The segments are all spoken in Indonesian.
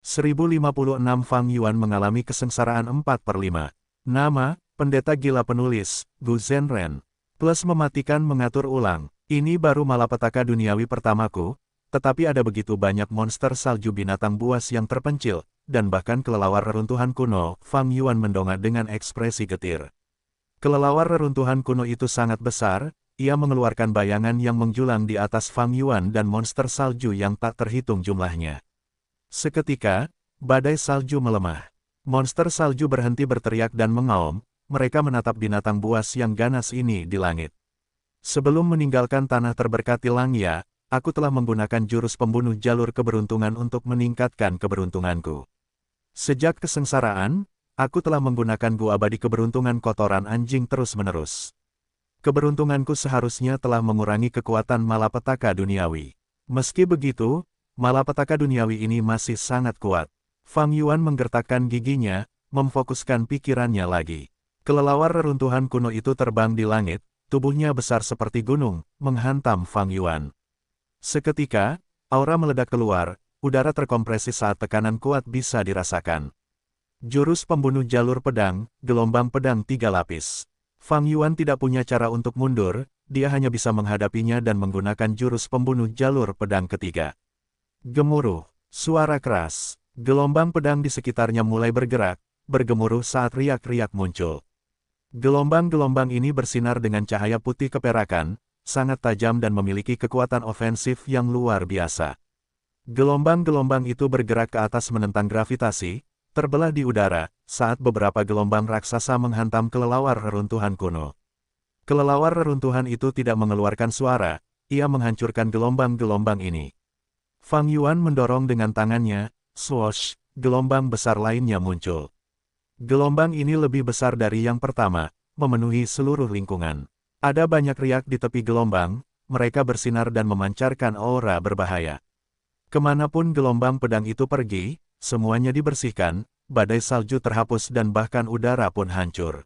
1056 Fang Yuan mengalami kesengsaraan 4/5. Nama, pendeta gila penulis, Gu Zhenren. Plus mematikan mengatur ulang. Ini baru malapetaka duniawi pertamaku, tetapi ada begitu banyak monster salju binatang buas yang terpencil, dan bahkan kelelawar reruntuhan kuno. Fang Yuan mendongak dengan ekspresi getir. Kelelawar reruntuhan kuno itu sangat besar, ia mengeluarkan bayangan yang menjulang di atas Fang Yuan dan monster salju yang tak terhitung jumlahnya. Seketika, badai salju melemah. Monster salju berhenti berteriak dan mengaum, mereka menatap binatang buas yang ganas ini di langit. Sebelum meninggalkan tanah terberkati Langya, aku telah menggunakan jurus pembunuh jalur keberuntungan untuk meningkatkan keberuntunganku. Sejak kesengsaraan, aku telah menggunakan gua abadi keberuntungan kotoran anjing terus-menerus. Keberuntunganku seharusnya telah mengurangi kekuatan malapetaka duniawi. Meski begitu, malapetaka duniawi ini masih sangat kuat. Fang Yuan menggertakkan giginya, memfokuskan pikirannya lagi. Kelelawar reruntuhan kuno itu terbang di langit, tubuhnya besar seperti gunung, menghantam Fang Yuan. Seketika, aura meledak keluar, udara terkompresi saat tekanan kuat bisa dirasakan. Jurus pembunuh jalur pedang, gelombang pedang 3 lapis. Fang Yuan tidak punya cara untuk mundur, dia hanya bisa menghadapinya dan menggunakan jurus pembunuh jalur pedang ketiga. Gemuruh, suara keras. Gelombang pedang di sekitarnya mulai bergerak, bergemuruh saat riak-riak muncul. Gelombang-gelombang ini bersinar dengan cahaya putih keperakan, sangat tajam dan memiliki kekuatan ofensif yang luar biasa. Gelombang-gelombang itu bergerak ke atas menentang gravitasi, terbelah di udara, saat beberapa gelombang raksasa menghantam kelelawar reruntuhan kuno. Kelelawar reruntuhan itu tidak mengeluarkan suara, ia menghancurkan gelombang-gelombang ini. Fang Yuan mendorong dengan tangannya, swoosh, gelombang besar lainnya muncul. Gelombang ini lebih besar dari yang pertama, memenuhi seluruh lingkungan. Ada banyak riak di tepi gelombang, mereka bersinar dan memancarkan aura berbahaya. Kemanapun gelombang pedang itu pergi, semuanya dibersihkan, badai salju terhapus dan bahkan udara pun hancur.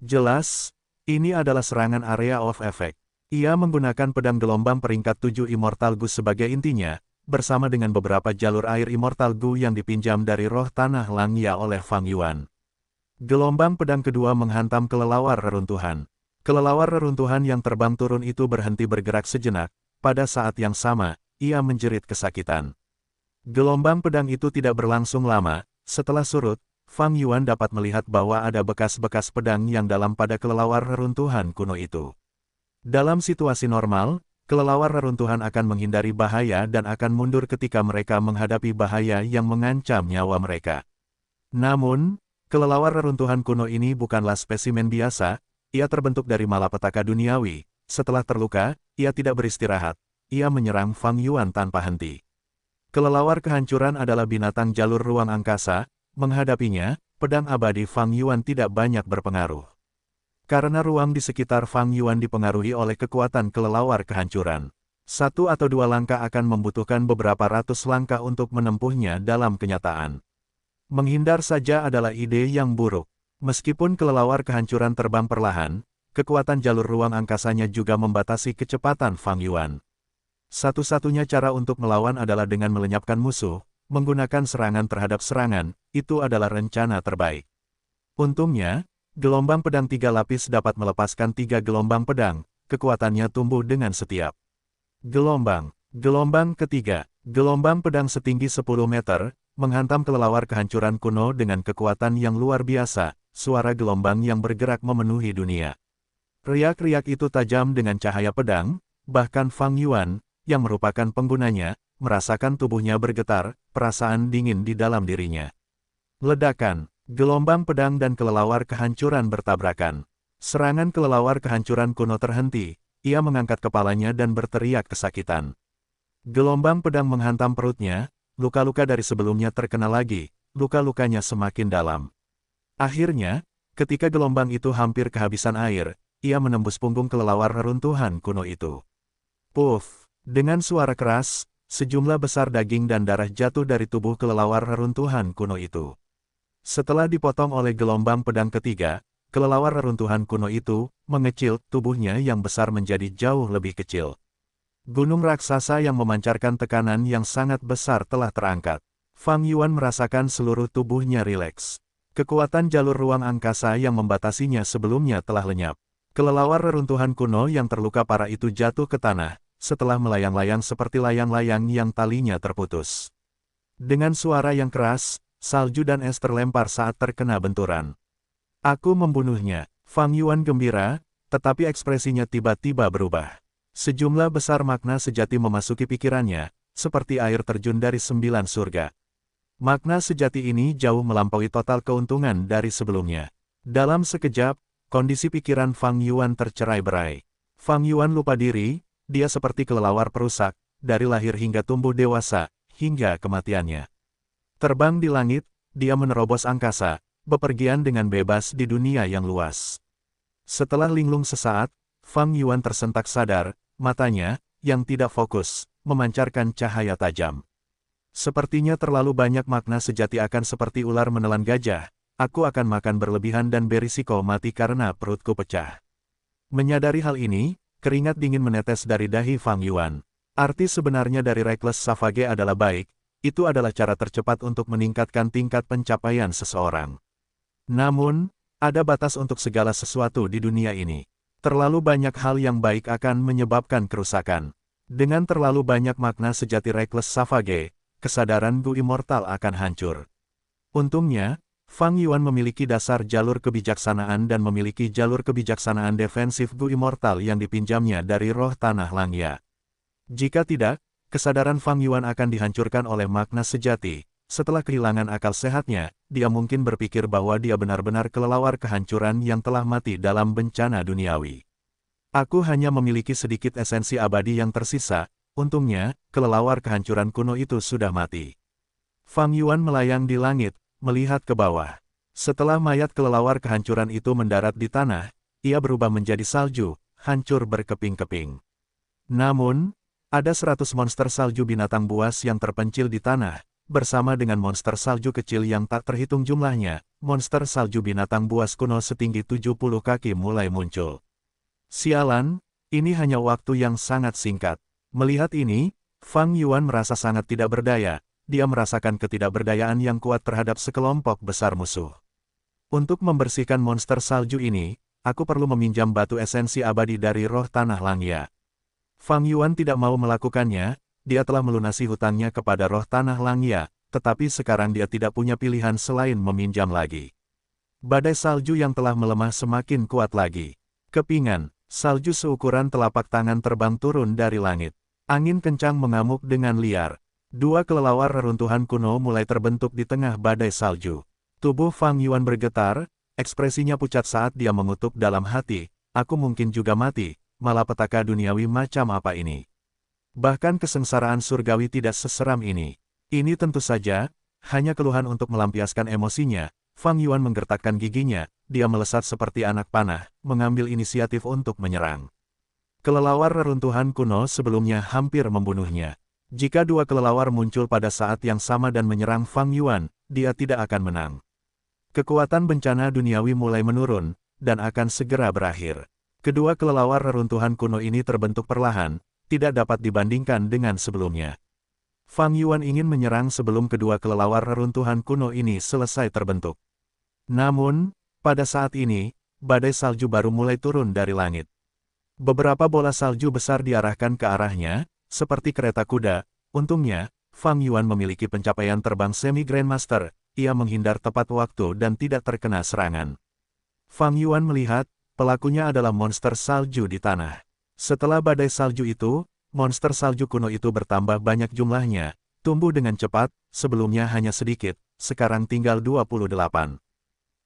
Jelas, ini adalah serangan area of effect. Ia menggunakan pedang gelombang peringkat 7 Immortal Gu sebagai intinya, bersama dengan beberapa jalur air Immortal Gu yang dipinjam dari roh tanah Langya oleh Fang Yuan. Gelombang pedang kedua menghantam kelelawar reruntuhan. Kelelawar reruntuhan yang terbang turun itu berhenti bergerak sejenak, pada saat yang sama, ia menjerit kesakitan. Gelombang pedang itu tidak berlangsung lama, setelah surut, Fang Yuan dapat melihat bahwa ada bekas-bekas pedang yang dalam pada kelelawar reruntuhan kuno itu. Dalam situasi normal, kelelawar reruntuhan akan menghindari bahaya dan akan mundur ketika mereka menghadapi bahaya yang mengancam nyawa mereka. Namun, kelelawar reruntuhan kuno ini bukanlah spesimen biasa, ia terbentuk dari malapetaka duniawi. Setelah terluka, ia tidak beristirahat, ia menyerang Fang Yuan tanpa henti. Kelelawar kehancuran adalah binatang jalur ruang angkasa, menghadapinya, pedang abadi Fang Yuan tidak banyak berpengaruh. Karena ruang di sekitar Fang Yuan dipengaruhi oleh kekuatan kelelawar kehancuran. 1 atau 2 langkah akan membutuhkan beberapa ratus langkah untuk menempuhnya dalam kenyataan. Menghindar saja adalah ide yang buruk. Meskipun kelelawar kehancuran terbang perlahan, kekuatan jalur ruang angkasanya juga membatasi kecepatan Fang Yuan. Satu-satunya cara untuk melawan adalah dengan melenyapkan musuh, menggunakan serangan terhadap serangan, itu adalah rencana terbaik. Untungnya, gelombang pedang 3 lapis dapat melepaskan 3 gelombang pedang, kekuatannya tumbuh dengan setiap gelombang. Gelombang ketiga, gelombang pedang setinggi 10 meter, menghantam kelelawar kehancuran kuno dengan kekuatan yang luar biasa, suara gelombang yang bergerak memenuhi dunia. Riak-riak itu tajam dengan cahaya pedang, bahkan Fang Yuan, yang merupakan penggunanya, merasakan tubuhnya bergetar, perasaan dingin di dalam dirinya. Ledakan. Gelombang pedang dan kelelawar kehancuran bertabrakan. Serangan kelelawar kehancuran kuno terhenti, ia mengangkat kepalanya dan berteriak kesakitan. Gelombang pedang menghantam perutnya, luka-luka dari sebelumnya terkena lagi, luka-lukanya semakin dalam. Akhirnya, ketika gelombang itu hampir kehabisan air, ia menembus punggung kelelawar reruntuhan kuno itu. Puff! Dengan suara keras, sejumlah besar daging dan darah jatuh dari tubuh kelelawar reruntuhan kuno itu. Setelah dipotong oleh gelombang pedang ketiga, kelelawar reruntuhan kuno itu mengecil, tubuhnya yang besar menjadi jauh lebih kecil. Gunung raksasa yang memancarkan tekanan yang sangat besar telah terangkat. Fang Yuan merasakan seluruh tubuhnya rileks. Kekuatan jalur ruang angkasa yang membatasinya sebelumnya telah lenyap. Kelelawar reruntuhan kuno yang terluka parah itu jatuh ke tanah, setelah melayang-layang seperti layang-layang yang talinya terputus. Dengan suara yang keras, salju dan es terlempar saat terkena benturan. Aku membunuhnya. Fang Yuan gembira, tetapi ekspresinya tiba-tiba berubah. Sejumlah besar makna sejati memasuki pikirannya, seperti air terjun dari 9 surga. Makna sejati ini jauh melampaui total keuntungan dari sebelumnya. Dalam sekejap, kondisi pikiran Fang Yuan tercerai-berai. Fang Yuan lupa diri, dia seperti kelelawar perusak, dari lahir hingga tumbuh dewasa, hingga kematiannya. Terbang di langit, dia menerobos angkasa, bepergian dengan bebas di dunia yang luas. Setelah linglung sesaat, Fang Yuan tersentak sadar, matanya, yang tidak fokus, memancarkan cahaya tajam. Sepertinya terlalu banyak makna sejati akan seperti ular menelan gajah, aku akan makan berlebihan dan berisiko mati karena perutku pecah. Menyadari hal ini, keringat dingin menetes dari dahi Fang Yuan. Arti sebenarnya dari Reckless Savage adalah baik, itu adalah cara tercepat untuk meningkatkan tingkat pencapaian seseorang. Namun, ada batas untuk segala sesuatu di dunia ini. Terlalu banyak hal yang baik akan menyebabkan kerusakan. Dengan terlalu banyak makna sejati Reckless Savage, kesadaran Gu Immortal akan hancur. Untungnya, Fang Yuan memiliki dasar jalur kebijaksanaan dan memiliki jalur kebijaksanaan defensif Gu Immortal yang dipinjamnya dari roh tanah Langya. Jika tidak, kesadaran Fang Yuan akan dihancurkan oleh makna sejati. Setelah kehilangan akal sehatnya, dia mungkin berpikir bahwa dia benar-benar kelelawar kehancuran yang telah mati dalam bencana duniawi. Aku hanya memiliki sedikit esensi abadi yang tersisa. Untungnya, kelelawar kehancuran kuno itu sudah mati. Fang Yuan melayang di langit, melihat ke bawah. Setelah mayat kelelawar kehancuran itu mendarat di tanah, ia berubah menjadi salju, hancur berkeping-keping. Namun, ada 100 monster salju binatang buas yang terpencil di tanah, bersama dengan monster salju kecil yang tak terhitung jumlahnya. Monster salju binatang buas kuno setinggi 70 kaki mulai muncul. Sialan, ini hanya waktu yang sangat singkat. Melihat ini, Fang Yuan merasa sangat tidak berdaya, dia merasakan ketidakberdayaan yang kuat terhadap sekelompok besar musuh. Untuk membersihkan monster salju ini, aku perlu meminjam batu esensi abadi dari roh tanah Langya. Fang Yuan tidak mau melakukannya, dia telah melunasi hutangnya kepada roh tanah Langya, tetapi sekarang dia tidak punya pilihan selain meminjam lagi. Badai salju yang telah melemah semakin kuat lagi. Kepingan, salju seukuran telapak tangan terbang turun dari langit. Angin kencang mengamuk dengan liar. Dua kelelawar reruntuhan kuno mulai terbentuk di tengah badai salju. Tubuh Fang Yuan bergetar, ekspresinya pucat saat dia mengutuk dalam hati, aku mungkin juga mati, malapetaka duniawi macam apa ini. Bahkan kesengsaraan surgawi tidak seseram ini. Ini tentu saja, hanya keluhan untuk melampiaskan emosinya. Fang Yuan menggertakkan giginya, dia melesat seperti anak panah, mengambil inisiatif untuk menyerang. Kelelawar reruntuhan kuno sebelumnya hampir membunuhnya. Jika dua kelelawar muncul pada saat yang sama dan menyerang Fang Yuan, dia tidak akan menang. Kekuatan bencana duniawi mulai menurun, dan akan segera berakhir. Kedua kelelawar reruntuhan kuno ini terbentuk perlahan, tidak dapat dibandingkan dengan sebelumnya. Fang Yuan ingin menyerang sebelum kedua kelelawar reruntuhan kuno ini selesai terbentuk. Namun, pada saat ini, badai salju baru mulai turun dari langit. Beberapa bola salju besar diarahkan ke arahnya, seperti kereta kuda. Untungnya, Fang Yuan memiliki pencapaian terbang semi-grandmaster, ia menghindar tepat waktu dan tidak terkena serangan. Fang Yuan melihat, pelakunya adalah monster salju di tanah. Setelah badai salju itu, monster salju kuno itu bertambah banyak jumlahnya, tumbuh dengan cepat, sebelumnya hanya sedikit, sekarang tinggal 28.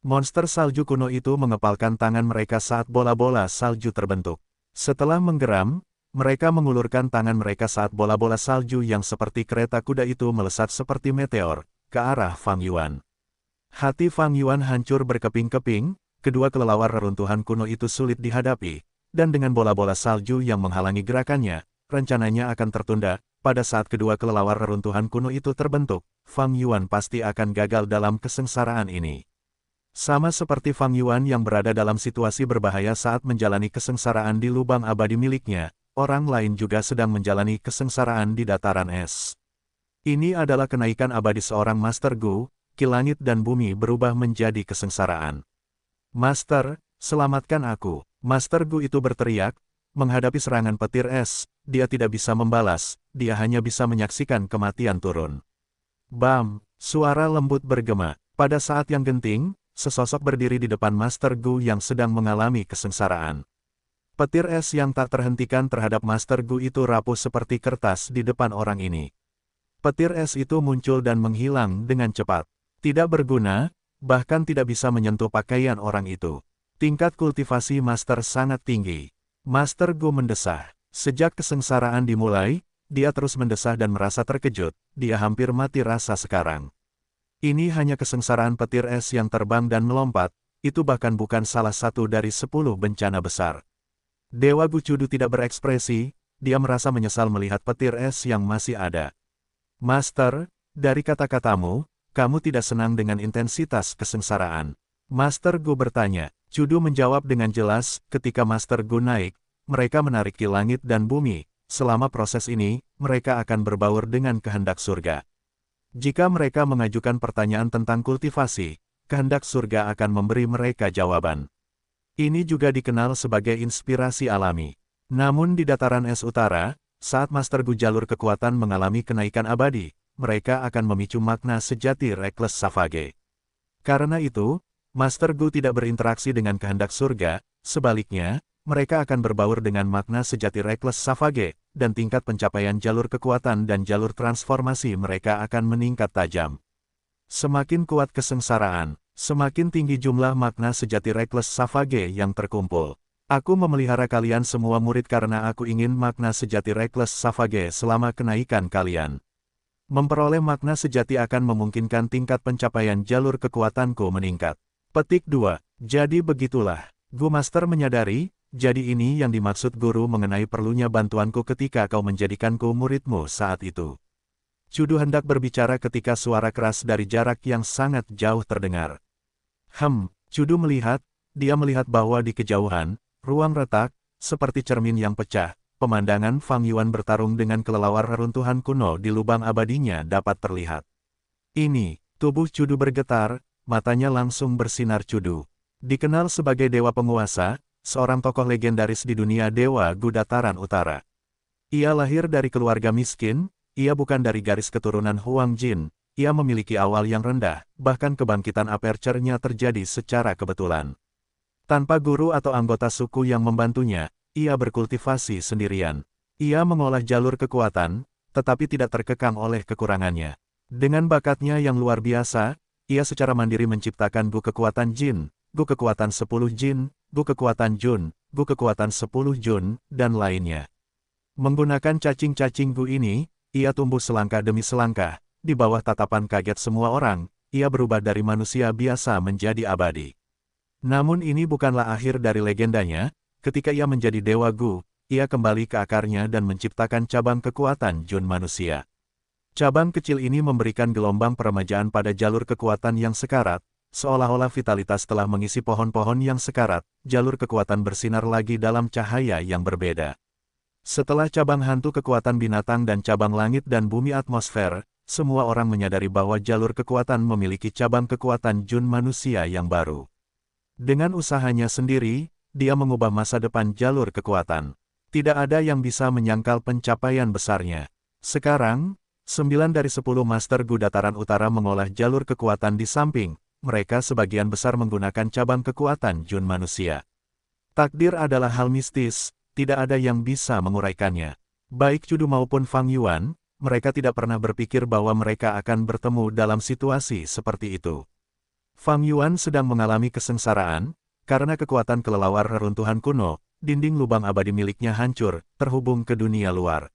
Monster salju kuno itu mengepalkan tangan mereka saat bola-bola salju terbentuk. Setelah menggeram, mereka mengulurkan tangan mereka saat bola-bola salju yang seperti kereta kuda itu melesat seperti meteor, ke arah Fang Yuan. Hati Fang Yuan hancur berkeping-keping, kedua kelelawar reruntuhan kuno itu sulit dihadapi, dan dengan bola-bola salju yang menghalangi gerakannya, rencananya akan tertunda. Pada saat kedua kelelawar reruntuhan kuno itu terbentuk, Fang Yuan pasti akan gagal dalam kesengsaraan ini. Sama seperti Fang Yuan yang berada dalam situasi berbahaya saat menjalani kesengsaraan di lubang abadi miliknya, orang lain juga sedang menjalani kesengsaraan di dataran es. Ini adalah kenaikan abadi seorang Master Gu, ki langit dan bumi berubah menjadi kesengsaraan. Master, selamatkan aku. Master Gu itu berteriak, menghadapi serangan petir es, dia tidak bisa membalas, dia hanya bisa menyaksikan kematian turun. Bam, suara lembut bergema. Pada saat yang genting, sesosok berdiri di depan Master Gu yang sedang mengalami kesengsaraan. Petir es yang tak terhentikan terhadap Master Gu itu rapuh seperti kertas di depan orang ini. Petir es itu muncul dan menghilang dengan cepat. Tidak berguna, bahkan tidak bisa menyentuh pakaian orang itu. Tingkat kultivasi Master sangat tinggi. Master Gu mendesah. Sejak kesengsaraan dimulai, dia terus mendesah dan merasa terkejut, dia hampir mati rasa sekarang. Ini hanya kesengsaraan petir es yang terbang dan melompat, itu bahkan bukan salah satu dari 10 bencana besar. Dewa Gu Chudu tidak berekspresi, dia merasa menyesal melihat petir es yang masih ada. Master, dari kata-katamu, kamu tidak senang dengan intensitas kesengsaraan. Master Gu bertanya. Chudu menjawab dengan jelas, ketika Master Gu naik, mereka menarik ki langit dan bumi. Selama proses ini, mereka akan berbaur dengan kehendak surga. Jika mereka mengajukan pertanyaan tentang kultivasi, kehendak surga akan memberi mereka jawaban. Ini juga dikenal sebagai inspirasi alami. Namun di dataran es utara, saat Master Gu jalur kekuatan mengalami kenaikan abadi, mereka akan memicu makna sejati Reckless Savage. Karena itu, Master Gu tidak berinteraksi dengan kehendak surga, sebaliknya, mereka akan berbaur dengan makna sejati Reckless Savage, dan tingkat pencapaian jalur kekuatan dan jalur transformasi mereka akan meningkat tajam. Semakin kuat kesengsaraan, semakin tinggi jumlah makna sejati Reckless Savage yang terkumpul. Aku memelihara kalian semua murid karena aku ingin makna sejati Reckless Savage selama kenaikan kalian. Memperoleh makna sejati akan memungkinkan tingkat pencapaian jalur kekuatanku meningkat. Petik 2. Jadi begitulah. Gu Master menyadari, jadi ini yang dimaksud guru mengenai perlunya bantuanku ketika kau menjadikanku muridmu saat itu. Chudu hendak berbicara ketika suara keras dari jarak yang sangat jauh terdengar. Chudu melihat, dia melihat bahwa di kejauhan, ruang retak, seperti cermin yang pecah, pemandangan Fang Yuan bertarung dengan kelelawar reruntuhan kuno di lubang abadinya dapat terlihat. Ini, tubuh Chudu bergetar, matanya langsung bersinar Chudu. Dikenal sebagai dewa penguasa, seorang tokoh legendaris di dunia dewa Gu Dataran Utara. Ia lahir dari keluarga miskin, ia bukan dari garis keturunan Huang Jin, ia memiliki awal yang rendah, bahkan kebangkitan aperture-nya terjadi secara kebetulan. Tanpa guru atau anggota suku yang membantunya, ia berkultivasi sendirian. Ia mengolah jalur kekuatan, tetapi tidak terkekang oleh kekurangannya. Dengan bakatnya yang luar biasa, ia secara mandiri menciptakan Gu kekuatan Jin, Gu kekuatan 10 Jin, Gu kekuatan Jun, Gu kekuatan 10 Jun, dan lainnya. Menggunakan cacing-cacing Gu ini, ia tumbuh selangkah demi selangkah, di bawah tatapan kaget semua orang, ia berubah dari manusia biasa menjadi abadi. Namun ini bukanlah akhir dari legendanya, ketika ia menjadi Dewa Gu, ia kembali ke akarnya dan menciptakan cabang kekuatan Jun manusia. Cabang kecil ini memberikan gelombang peremajaan pada jalur kekuatan yang sekarat, seolah-olah vitalitas telah mengisi pohon-pohon yang sekarat, jalur kekuatan bersinar lagi dalam cahaya yang berbeda. Setelah cabang hantu kekuatan binatang dan cabang langit dan bumi atmosfer, semua orang menyadari bahwa jalur kekuatan memiliki cabang kekuatan Jun manusia yang baru. Dengan usahanya sendiri, dia mengubah masa depan jalur kekuatan. Tidak ada yang bisa menyangkal pencapaian besarnya. Sekarang, 9 dari 10 Master Gu Dataran Utara mengolah jalur kekuatan di samping, mereka sebagian besar menggunakan cabang kekuatan Jun manusia. Takdir adalah hal mistis, tidak ada yang bisa menguraikannya. Baik Chudu maupun Fang Yuan, mereka tidak pernah berpikir bahwa mereka akan bertemu dalam situasi seperti itu. Fang Yuan sedang mengalami kesengsaraan, karena kekuatan kelelawar reruntuhan kuno, dinding lubang abadi miliknya hancur, terhubung ke dunia luar.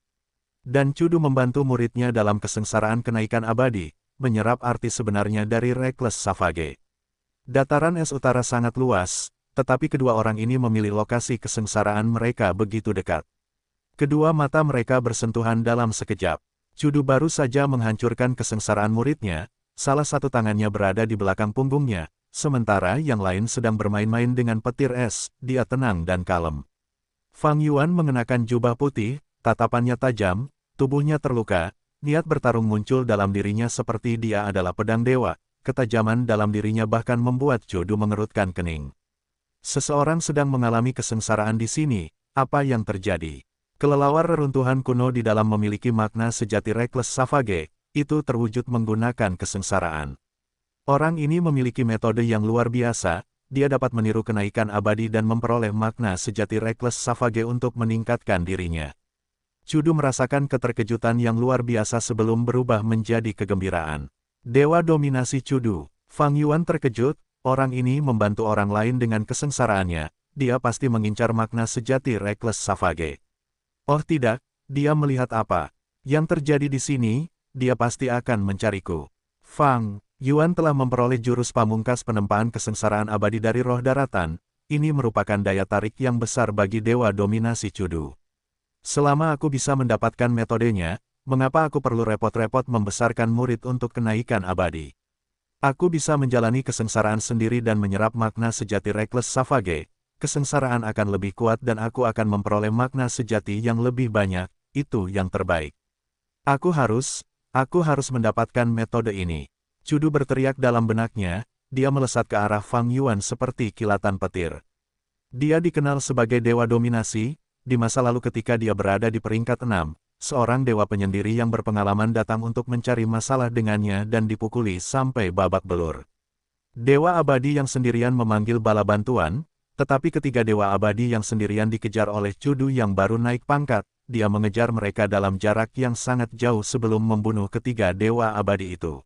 Dan Chudu membantu muridnya dalam kesengsaraan kenaikan abadi, menyerap arti sebenarnya dari Reckless Savage. Dataran es utara sangat luas, tetapi kedua orang ini memilih lokasi kesengsaraan mereka begitu dekat. Kedua mata mereka bersentuhan dalam sekejap. Chudu baru saja menghancurkan kesengsaraan muridnya, salah satu tangannya berada di belakang punggungnya, sementara yang lain sedang bermain-main dengan petir es, dia tenang dan kalem. Fang Yuan mengenakan jubah putih, tatapannya tajam, tubuhnya terluka, Niat bertarung muncul dalam dirinya seperti dia adalah pedang dewa, ketajaman dalam dirinya bahkan membuat Chudu mengerutkan kening. Seseorang sedang mengalami kesengsaraan di sini, apa yang terjadi? Kelelawar reruntuhan kuno di dalam memiliki makna sejati Reckless Savage, itu terwujud menggunakan kesengsaraan. Orang ini memiliki metode yang luar biasa, dia dapat meniru kenaikan abadi dan memperoleh makna sejati Reckless Savage untuk meningkatkan dirinya. Chudu merasakan keterkejutan yang luar biasa sebelum berubah menjadi kegembiraan. Dewa dominasi Chudu, Fang Yuan terkejut, orang ini membantu orang lain dengan kesengsaraannya, dia pasti mengincar makna sejati Reckless Savage. Oh tidak, dia melihat apa yang terjadi di sini, dia pasti akan mencariku. Fang Yuan telah memperoleh jurus pamungkas penempaan kesengsaraan abadi dari roh daratan, ini merupakan daya tarik yang besar bagi dewa dominasi Chudu. Selama aku bisa mendapatkan metodenya, mengapa aku perlu repot-repot membesarkan murid untuk kenaikan abadi? Aku bisa menjalani kesengsaraan sendiri dan menyerap makna sejati Reckless Savage, kesengsaraan akan lebih kuat dan aku akan memperoleh makna sejati yang lebih banyak, itu yang terbaik. Aku harus mendapatkan metode ini. Chudu berteriak dalam benaknya, dia melesat ke arah Fang Yuan seperti kilatan petir. Dia dikenal sebagai dewa dominasi, di masa lalu ketika dia berada di peringkat 6, seorang dewa penyendiri yang berpengalaman datang untuk mencari masalah dengannya dan dipukuli sampai babak belur. Dewa abadi yang sendirian memanggil bala bantuan, tetapi ketiga dewa abadi yang sendirian dikejar oleh Chudu yang baru naik pangkat, dia mengejar mereka dalam jarak yang sangat jauh sebelum membunuh ketiga dewa abadi itu.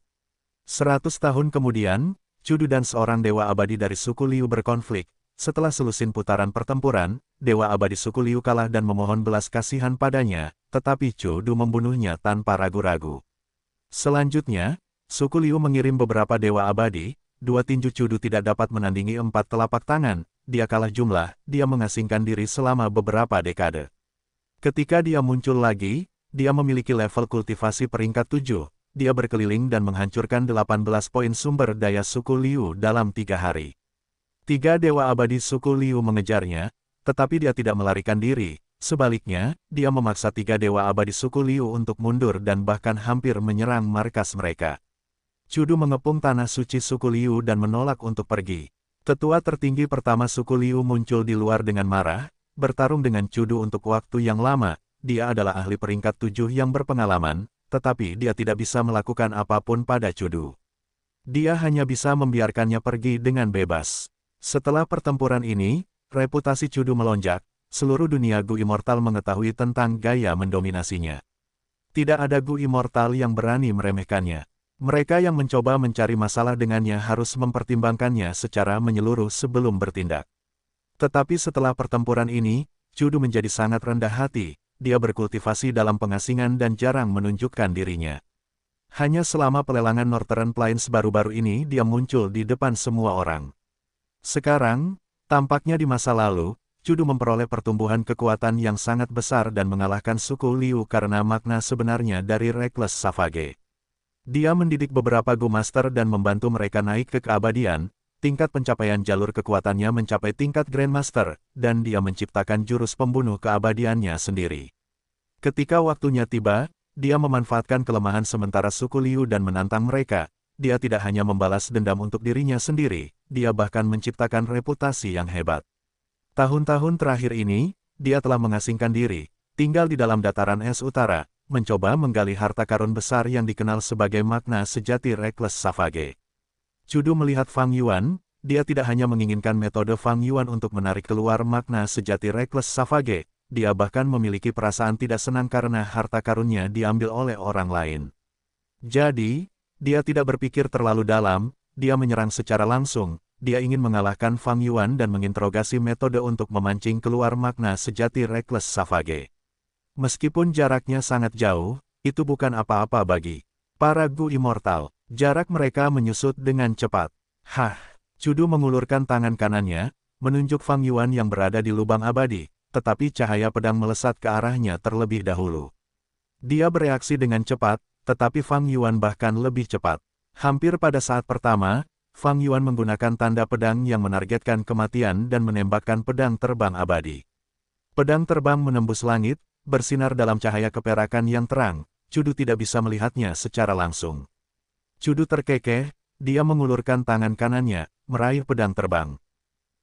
100 tahun kemudian, Chudu dan seorang dewa abadi dari suku Liu berkonflik. Setelah selusin putaran pertempuran, dewa abadi suku Liu kalah dan memohon belas kasihan padanya, tetapi Chudu membunuhnya tanpa ragu-ragu. Selanjutnya, suku Liu mengirim beberapa dewa abadi, dua tinju Chudu tidak dapat menandingi 4 telapak tangan, dia kalah jumlah, dia mengasingkan diri selama beberapa dekade. Ketika dia muncul lagi, dia memiliki level kultivasi peringkat 7, dia berkeliling dan menghancurkan 18 poin sumber daya suku Liu dalam 3 hari. 3 dewa abadi suku Liu mengejarnya, tetapi dia tidak melarikan diri, sebaliknya, dia memaksa 3 dewa abadi suku Liu untuk mundur dan bahkan hampir menyerang markas mereka. Chudu mengepung tanah suci suku Liu dan menolak untuk pergi. Tetua tertinggi pertama suku Liu muncul di luar dengan marah, bertarung dengan Chudu untuk waktu yang lama, dia adalah ahli peringkat 7 yang berpengalaman, tetapi dia tidak bisa melakukan apapun pada Chudu. Dia hanya bisa membiarkannya pergi dengan bebas. Setelah pertempuran ini, reputasi Chudu melonjak, seluruh dunia Gu Immortal mengetahui tentang gaya mendominasinya. Tidak ada Gu Immortal yang berani meremehkannya. Mereka yang mencoba mencari masalah dengannya harus mempertimbangkannya secara menyeluruh sebelum bertindak. Tetapi setelah pertempuran ini, Chudu menjadi sangat rendah hati, dia berkultivasi dalam pengasingan dan jarang menunjukkan dirinya. Hanya selama pelelangan Northern Plains baru-baru ini dia muncul di depan semua orang. Sekarang, tampaknya di masa lalu, Chudu memperoleh pertumbuhan kekuatan yang sangat besar dan mengalahkan suku Liu karena makna sebenarnya dari Reckless Savage. Dia mendidik beberapa Gu Master dan membantu mereka naik ke keabadian, tingkat pencapaian jalur kekuatannya mencapai tingkat Grandmaster, dan dia menciptakan jurus pembunuh keabadiannya sendiri. Ketika waktunya tiba, dia memanfaatkan kelemahan sementara suku Liu dan menantang mereka. Dia tidak hanya membalas dendam untuk dirinya sendiri, dia bahkan menciptakan reputasi yang hebat. Tahun-tahun terakhir ini, dia telah mengasingkan diri, tinggal di dalam dataran es utara, mencoba menggali harta karun besar yang dikenal sebagai makna sejati Reckless Savage. Chudu melihat Fang Yuan, dia tidak hanya menginginkan metode Fang Yuan untuk menarik keluar makna sejati Reckless Savage, dia bahkan memiliki perasaan tidak senang karena harta karunnya diambil oleh orang lain. Jadi, dia tidak berpikir terlalu dalam, dia menyerang secara langsung, dia ingin mengalahkan Fang Yuan dan menginterogasi metode untuk memancing keluar makna sejati Reckless Savage. Meskipun jaraknya sangat jauh, itu bukan apa-apa bagi para Gu Immortal. Jarak mereka menyusut dengan cepat. Chudu mengulurkan tangan kanannya, menunjuk Fang Yuan yang berada di lubang abadi, tetapi cahaya pedang melesat ke arahnya terlebih dahulu. Dia bereaksi dengan cepat, tetapi Fang Yuan bahkan lebih cepat. Hampir pada saat pertama, Fang Yuan menggunakan tanda pedang yang menargetkan kematian dan menembakkan pedang terbang abadi. Pedang terbang menembus langit, bersinar dalam cahaya keperakan yang terang. Cudu tidak bisa melihatnya secara langsung. Cudu terkekeh, dia mengulurkan tangan kanannya, meraih pedang terbang.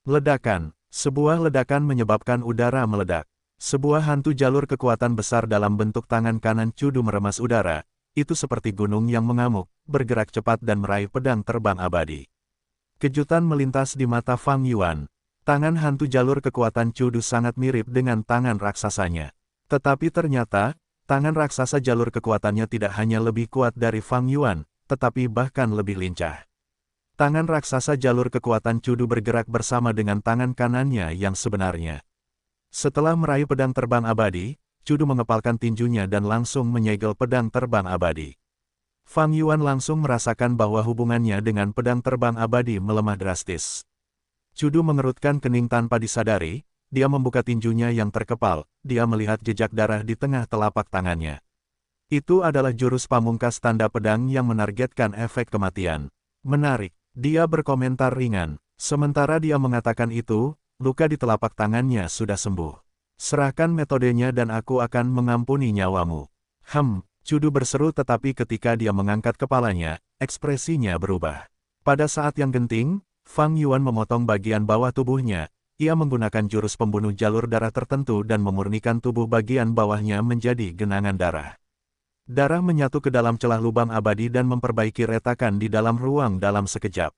Ledakan. Sebuah ledakan menyebabkan udara meledak. Sebuah hantu jalur kekuatan besar dalam bentuk tangan kanan Cudu meremas udara. Itu seperti gunung yang mengamuk, bergerak cepat dan meraih pedang terbang abadi. Kejutan melintas di mata Fang Yuan. Tangan hantu jalur kekuatan Cudu sangat mirip dengan tangan raksasanya. Tetapi ternyata, tangan raksasa jalur kekuatannya tidak hanya lebih kuat dari Fang Yuan, tetapi bahkan lebih lincah. Tangan raksasa jalur kekuatan Cudu bergerak bersama dengan tangan kanannya yang sebenarnya. Setelah meraih pedang terbang abadi, Cudu mengepalkan tinjunya dan langsung menyegel pedang terbang abadi. Fang Yuan langsung merasakan bahwa hubungannya dengan pedang terbang abadi melemah drastis. Cudu mengerutkan kening tanpa disadari, dia membuka tinjunya yang terkepal, dia melihat jejak darah di tengah telapak tangannya. Itu adalah jurus pamungkas tanda pedang yang menargetkan efek kematian. Menarik, dia berkomentar ringan. Sementara dia mengatakan itu, luka di telapak tangannya sudah sembuh. Serahkan metodenya dan aku akan mengampuni nyawamu. Cudu berseru tetapi ketika dia mengangkat kepalanya, ekspresinya berubah. Pada saat yang genting, Fang Yuan memotong bagian bawah tubuhnya. Ia menggunakan jurus pembunuh jalur darah tertentu dan memurnikan tubuh bagian bawahnya menjadi genangan darah. Darah menyatu ke dalam celah lubang abadi dan memperbaiki retakan di dalam ruang dalam sekejap.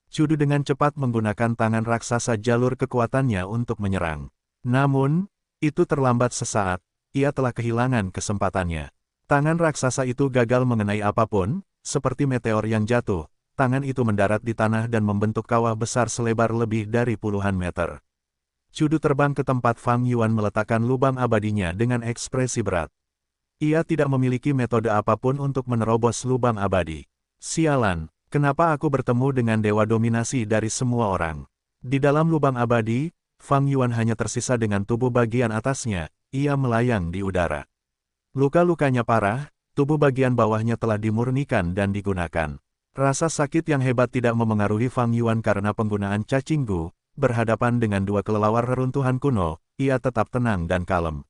Cudu dengan cepat menggunakan tangan raksasa jalur kekuatannya untuk menyerang. Namun, itu terlambat sesaat, ia telah kehilangan kesempatannya. Tangan raksasa itu gagal mengenai apapun, seperti meteor yang jatuh. Tangan itu mendarat di tanah dan membentuk kawah besar selebar lebih dari puluhan meter. Cudu terbang ke tempat Fang Yuan meletakkan lubang abadinya dengan ekspresi berat. Ia tidak memiliki metode apapun untuk menerobos lubang abadi. Sialan, kenapa aku bertemu dengan dewa dominasi dari semua orang? Di dalam lubang abadi, Fang Yuan hanya tersisa dengan tubuh bagian atasnya, ia melayang di udara. Luka-lukanya parah, tubuh bagian bawahnya telah dimurnikan dan digunakan. Rasa sakit yang hebat tidak memengaruhi Fang Yuan karena penggunaan cacing gu, berhadapan dengan dua kelelawar reruntuhan kuno, ia tetap tenang dan kalem.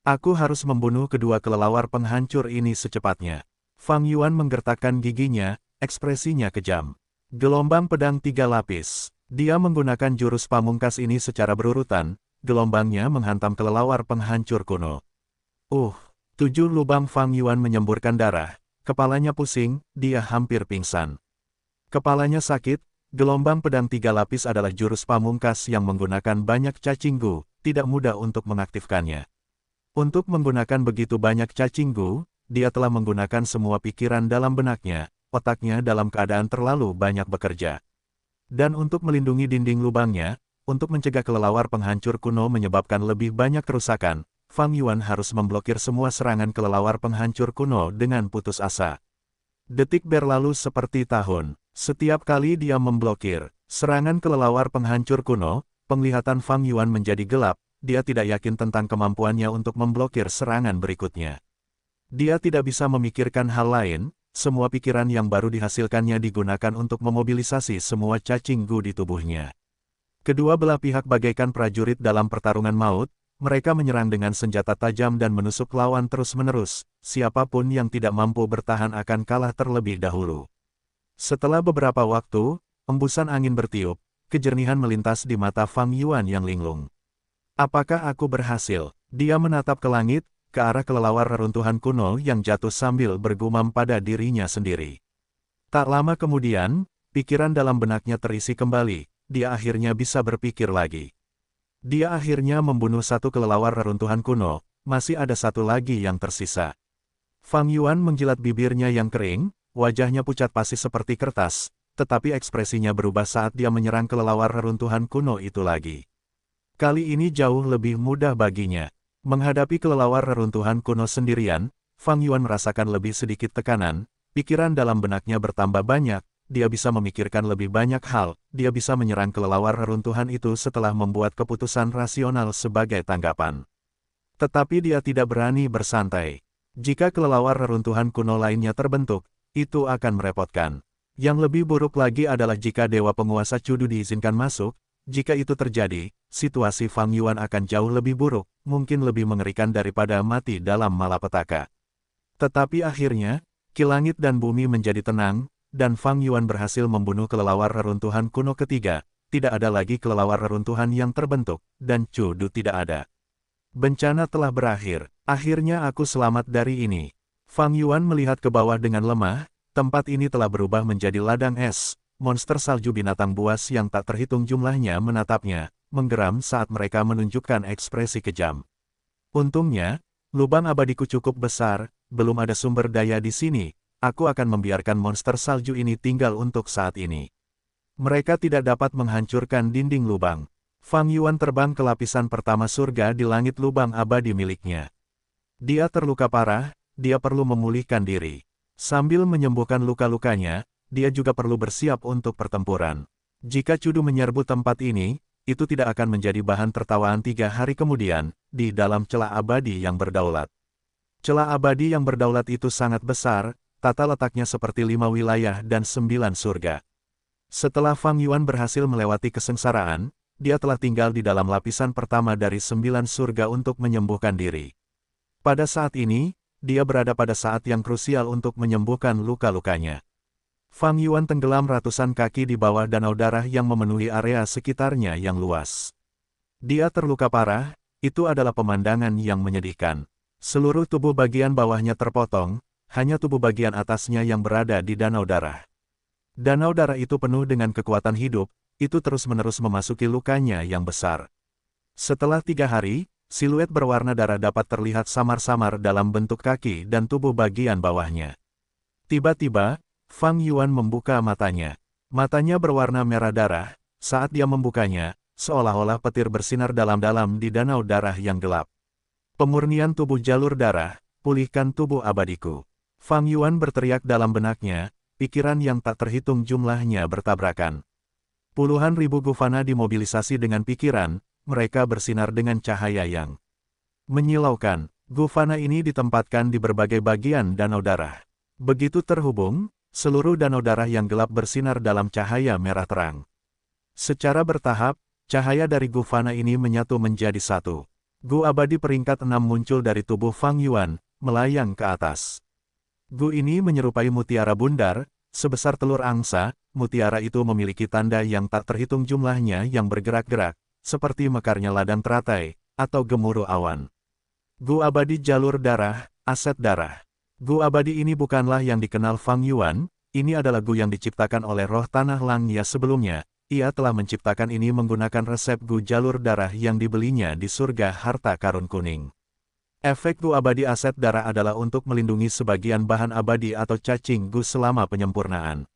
Aku harus membunuh kedua kelelawar penghancur ini secepatnya. Fang Yuan menggertakkan giginya, ekspresinya kejam. Gelombang pedang 3 lapis. Dia menggunakan jurus pamungkas ini secara berurutan, gelombangnya menghantam kelelawar penghancur kuno. 7 lubang. Fang Yuan menyemburkan darah, kepalanya pusing, dia hampir pingsan. Kepalanya sakit, gelombang pedang 3 lapis adalah jurus pamungkas yang menggunakan banyak cacing gu, tidak mudah untuk mengaktifkannya. Untuk menggunakan begitu banyak cacing gu, dia telah menggunakan semua pikiran dalam benaknya, otaknya dalam keadaan terlalu banyak bekerja. Dan untuk melindungi dinding lubangnya, untuk mencegah kelelawar penghancur kuno menyebabkan lebih banyak kerusakan, Fang Yuan harus memblokir semua serangan kelelawar penghancur kuno dengan putus asa. Detik berlalu seperti tahun. Setiap kali dia memblokir serangan kelelawar penghancur kuno, penglihatan Fang Yuan menjadi gelap, dia tidak yakin tentang kemampuannya untuk memblokir serangan berikutnya. Dia tidak bisa memikirkan hal lain, semua pikiran yang baru dihasilkannya digunakan untuk memobilisasi semua cacing gu di tubuhnya. Kedua belah pihak bagaikan prajurit dalam pertarungan maut, mereka menyerang dengan senjata tajam dan menusuk lawan terus-menerus, siapapun yang tidak mampu bertahan akan kalah terlebih dahulu. Setelah beberapa waktu, embusan angin bertiup, kejernihan melintas di mata Fang Yuan yang linglung. Apakah aku berhasil? Dia menatap ke langit, ke arah kelelawar reruntuhan kuno yang jatuh sambil bergumam pada dirinya sendiri. Tak lama kemudian, pikiran dalam benaknya terisi kembali, dia akhirnya bisa berpikir lagi. Dia akhirnya membunuh satu kelelawar reruntuhan kuno, masih ada satu lagi yang tersisa. Fang Yuan menjilat bibirnya yang kering, wajahnya pucat pasi seperti kertas, tetapi ekspresinya berubah saat dia menyerang kelelawar reruntuhan kuno itu lagi. Kali ini jauh lebih mudah baginya. Menghadapi kelelawar reruntuhan kuno sendirian, Fang Yuan merasakan lebih sedikit tekanan, pikiran dalam benaknya bertambah banyak. Dia bisa memikirkan lebih banyak hal, dia bisa menyerang kelelawar reruntuhan itu setelah membuat keputusan rasional sebagai tanggapan. Tetapi dia tidak berani bersantai. Jika kelelawar reruntuhan kuno lainnya terbentuk, itu akan merepotkan. Yang lebih buruk lagi adalah jika dewa penguasa Cudu diizinkan masuk, jika itu terjadi, situasi Fang Yuan akan jauh lebih buruk, mungkin lebih mengerikan daripada mati dalam malapetaka. Tetapi akhirnya, Ki Langit dan Bumi menjadi tenang, dan Fang Yuan berhasil membunuh kelelawar reruntuhan kuno ketiga. Tidak ada lagi kelelawar reruntuhan yang terbentuk, dan Chu Du tidak ada. Bencana telah berakhir. Akhirnya aku selamat dari ini. Fang Yuan melihat ke bawah dengan lemah. Tempat ini telah berubah menjadi ladang es. Monster salju binatang buas yang tak terhitung jumlahnya menatapnya, menggeram saat mereka menunjukkan ekspresi kejam. Untungnya, lubang abadiku cukup besar, belum ada sumber daya di sini. Aku akan membiarkan monster salju ini tinggal untuk saat ini. Mereka tidak dapat menghancurkan dinding lubang. Fang Yuan terbang ke lapisan pertama surga di langit lubang abadi miliknya. Dia terluka parah, dia perlu memulihkan diri. Sambil menyembuhkan luka-lukanya, dia juga perlu bersiap untuk pertempuran. Jika Chu Du menyerbu tempat ini, itu tidak akan menjadi bahan tertawaan 3 hari kemudian, di dalam celah abadi yang berdaulat. Celah abadi yang berdaulat itu sangat besar, tata letaknya seperti 5 wilayah dan 9 surga. Setelah Fang Yuan berhasil melewati kesengsaraan, dia telah tinggal di dalam lapisan pertama dari 9 surga untuk menyembuhkan diri. Pada saat ini, dia berada pada saat yang krusial untuk menyembuhkan luka-lukanya. Fang Yuan tenggelam ratusan kaki di bawah danau darah yang memenuhi area sekitarnya yang luas. Dia terluka parah, itu adalah pemandangan yang menyedihkan. Seluruh tubuh bagian bawahnya terpotong, hanya tubuh bagian atasnya yang berada di danau darah. Danau darah itu penuh dengan kekuatan hidup, itu terus-menerus memasuki lukanya yang besar. Setelah 3 hari, siluet berwarna darah dapat terlihat samar-samar dalam bentuk kaki dan tubuh bagian bawahnya. Tiba-tiba, Fang Yuan membuka matanya. Matanya berwarna merah darah, saat dia membukanya, seolah-olah petir bersinar dalam-dalam di danau darah yang gelap. Pemurnian tubuh jalur darah, pulihkan tubuh abadiku. Fang Yuan berteriak dalam benaknya, pikiran yang tak terhitung jumlahnya bertabrakan. Puluhan ribu gufana dimobilisasi dengan pikiran, mereka bersinar dengan cahaya yang menyilaukan. Gufana ini ditempatkan di berbagai bagian danau darah. Begitu terhubung, seluruh danau darah yang gelap bersinar dalam cahaya merah terang. Secara bertahap, cahaya dari gufana ini menyatu menjadi satu. Gu abadi peringkat 6 muncul dari tubuh Fang Yuan, melayang ke atas. Gu ini menyerupai mutiara bundar, sebesar telur angsa. Mutiara itu memiliki tanda yang tak terhitung jumlahnya yang bergerak-gerak, seperti mekarnya ladang teratai, atau gemuruh awan. Gu abadi jalur darah, aset darah. Gu abadi ini bukanlah yang dikenal Fang Yuan, ini adalah gu yang diciptakan oleh roh tanah Langya sebelumnya. Ia telah menciptakan ini menggunakan resep gu jalur darah yang dibelinya di surga harta karun kuning. Efek gu abadi aset darah adalah untuk melindungi sebagian bahan abadi atau cacing gu selama penyempurnaan.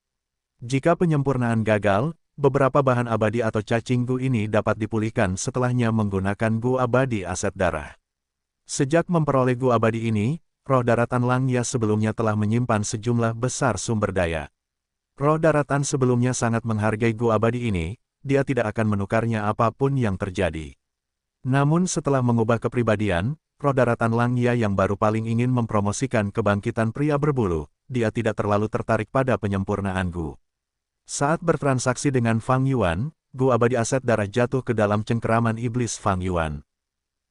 Jika penyempurnaan gagal, beberapa bahan abadi atau cacing gu ini dapat dipulihkan setelahnya menggunakan gu abadi aset darah. Sejak memperoleh gu abadi ini, roh daratan Langya sebelumnya telah menyimpan sejumlah besar sumber daya. Roh daratan sebelumnya sangat menghargai gu abadi ini, dia tidak akan menukarnya apapun yang terjadi. Namun setelah mengubah kepribadian, roh daratan Langya yang baru paling ingin mempromosikan kebangkitan pria berbulu, dia tidak terlalu tertarik pada penyempurnaan gu. Saat bertransaksi dengan Fang Yuan, gu abadi aset darah jatuh ke dalam cengkeraman iblis Fang Yuan.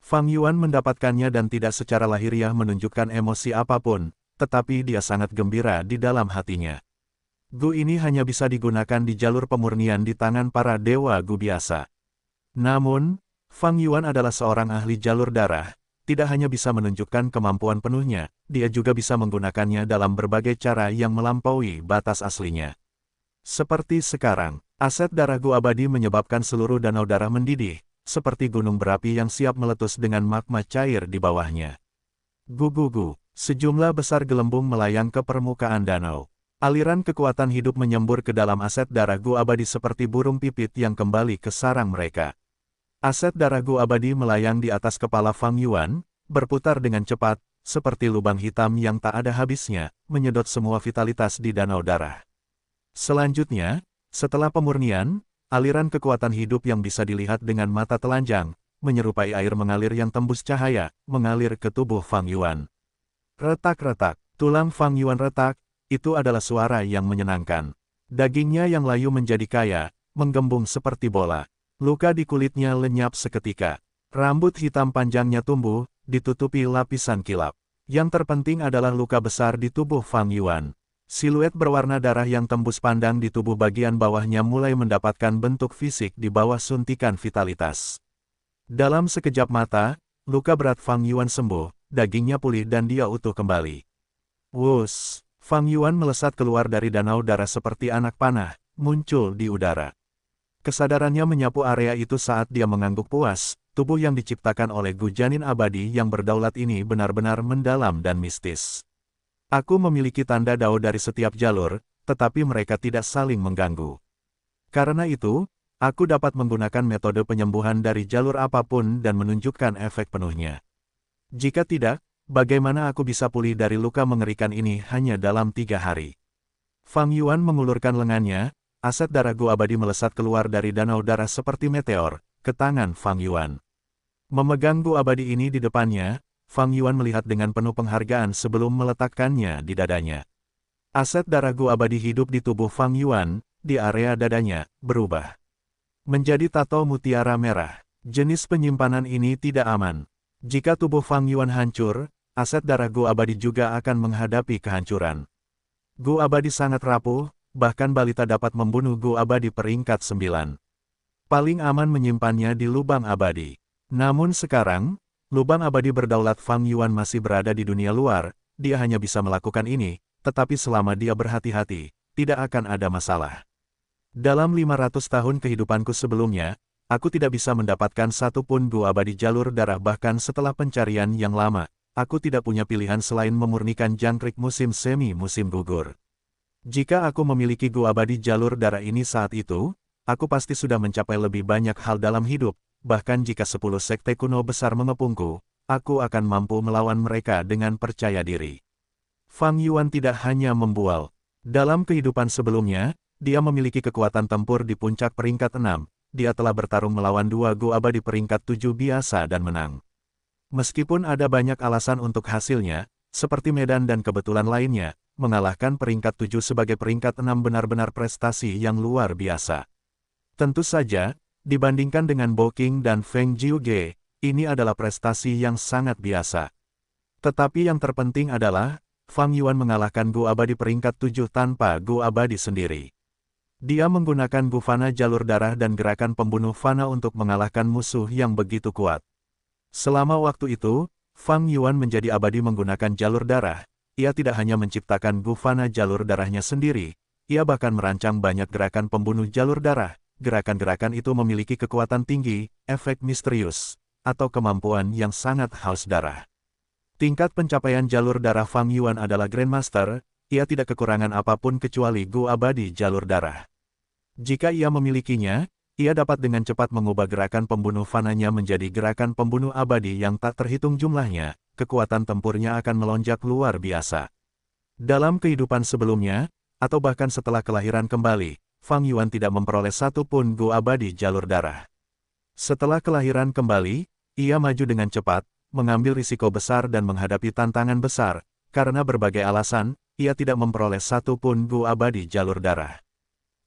Fang Yuan mendapatkannya dan tidak secara lahiriah menunjukkan emosi apapun, tetapi dia sangat gembira di dalam hatinya. Gu ini hanya bisa digunakan di jalur pemurnian di tangan para dewa gu biasa. Namun, Fang Yuan adalah seorang ahli jalur darah, tidak hanya bisa menunjukkan kemampuan penuhnya, dia juga bisa menggunakannya dalam berbagai cara yang melampaui batas aslinya. Seperti sekarang, aset darah gu abadi menyebabkan seluruh danau darah mendidih, seperti gunung berapi yang siap meletus dengan magma cair di bawahnya. Gu-gu-gu, sejumlah besar gelembung melayang ke permukaan danau. Aliran kekuatan hidup menyembur ke dalam aset darah gu abadi seperti burung pipit yang kembali ke sarang mereka. Aset darah gu abadi melayang di atas kepala Fang Yuan, berputar dengan cepat, seperti lubang hitam yang tak ada habisnya, menyedot semua vitalitas di danau darah. Selanjutnya, setelah pemurnian, aliran kekuatan hidup yang bisa dilihat dengan mata telanjang, menyerupai air mengalir yang tembus cahaya, mengalir ke tubuh Fang Yuan. Retak-retak, tulang Fang Yuan retak, itu adalah suara yang menyenangkan. Dagingnya yang layu menjadi kaya, menggembung seperti bola. Luka di kulitnya lenyap seketika. Rambut hitam panjangnya tumbuh, ditutupi lapisan kilap. Yang terpenting adalah luka besar di tubuh Fang Yuan. Siluet berwarna darah yang tembus pandang di tubuh bagian bawahnya mulai mendapatkan bentuk fisik di bawah suntikan vitalitas. Dalam sekejap mata, luka berat Fang Yuan sembuh, dagingnya pulih dan dia utuh kembali. Wus! Fang Yuan melesat keluar dari danau darah seperti anak panah, muncul di udara. Kesadarannya menyapu area itu saat dia mengangguk puas, tubuh yang diciptakan oleh Gu Janin abadi yang berdaulat ini benar-benar mendalam dan mistis. Aku memiliki tanda dao dari setiap jalur, tetapi mereka tidak saling mengganggu. Karena itu, aku dapat menggunakan metode penyembuhan dari jalur apapun dan menunjukkan efek penuhnya. Jika tidak, bagaimana aku bisa pulih dari luka mengerikan ini hanya dalam 3 hari? Fang Yuan mengulurkan lengannya, aset darah Gu abadi melesat keluar dari danau darah seperti meteor, ke tangan Fang Yuan. Memegang Gu abadi ini di depannya, Fang Yuan melihat dengan penuh penghargaan sebelum meletakkannya di dadanya. Aset darah Gu abadi hidup di tubuh Fang Yuan, di area dadanya, berubah menjadi tato mutiara merah. Jenis penyimpanan ini tidak aman. Jika tubuh Fang Yuan hancur, aset darah Gu abadi juga akan menghadapi kehancuran. Gu abadi sangat rapuh, bahkan balita dapat membunuh Gu abadi peringkat 9. Paling aman menyimpannya di lubang abadi. Namun sekarang, lubang abadi berdaulat Fang Yuan masih berada di dunia luar, dia hanya bisa melakukan ini, tetapi selama dia berhati-hati, tidak akan ada masalah. Dalam 500 tahun kehidupanku sebelumnya, aku tidak bisa mendapatkan satu pun Gu abadi jalur darah bahkan setelah pencarian yang lama, aku tidak punya pilihan selain memurnikan jangkrik musim semi musim gugur. Jika aku memiliki Gu abadi jalur darah ini saat itu, aku pasti sudah mencapai lebih banyak hal dalam hidup. Bahkan jika 10 sekte kuno besar mengepungku, aku akan mampu melawan mereka dengan percaya diri. Fang Yuan tidak hanya membual. Dalam kehidupan sebelumnya, dia memiliki kekuatan tempur di puncak peringkat 6, dia telah bertarung melawan 2 Gu abadi peringkat 7 biasa dan menang. Meskipun ada banyak alasan untuk hasilnya, seperti medan dan kebetulan lainnya, mengalahkan peringkat 7 sebagai peringkat 6 benar-benar prestasi yang luar biasa. Tentu saja, dibandingkan dengan Bo Qing dan Feng Jiuge, ini adalah prestasi yang sangat biasa. Tetapi yang terpenting adalah, Fang Yuan mengalahkan Gu abadi peringkat 7 tanpa Gu abadi sendiri. Dia menggunakan Gu Fana jalur darah dan gerakan pembunuh Fana untuk mengalahkan musuh yang begitu kuat. Selama waktu itu, Fang Yuan menjadi abadi menggunakan jalur darah. Ia tidak hanya menciptakan Gu Fana jalur darahnya sendiri, ia bahkan merancang banyak gerakan pembunuh jalur darah. Gerakan-gerakan itu memiliki kekuatan tinggi, efek misterius, atau kemampuan yang sangat haus darah. Tingkat pencapaian jalur darah Fang Yuan adalah Grandmaster, ia tidak kekurangan apapun kecuali Gu abadi jalur darah. Jika ia memilikinya, ia dapat dengan cepat mengubah gerakan pembunuh fananya menjadi gerakan pembunuh abadi yang tak terhitung jumlahnya, kekuatan tempurnya akan melonjak luar biasa. Dalam kehidupan sebelumnya, atau bahkan setelah kelahiran kembali, Fang Yuan tidak memperoleh satu pun Gu abadi jalur darah. Setelah kelahiran kembali, ia maju dengan cepat, mengambil risiko besar dan menghadapi tantangan besar. Karena berbagai alasan, ia tidak memperoleh satu pun Gu abadi jalur darah.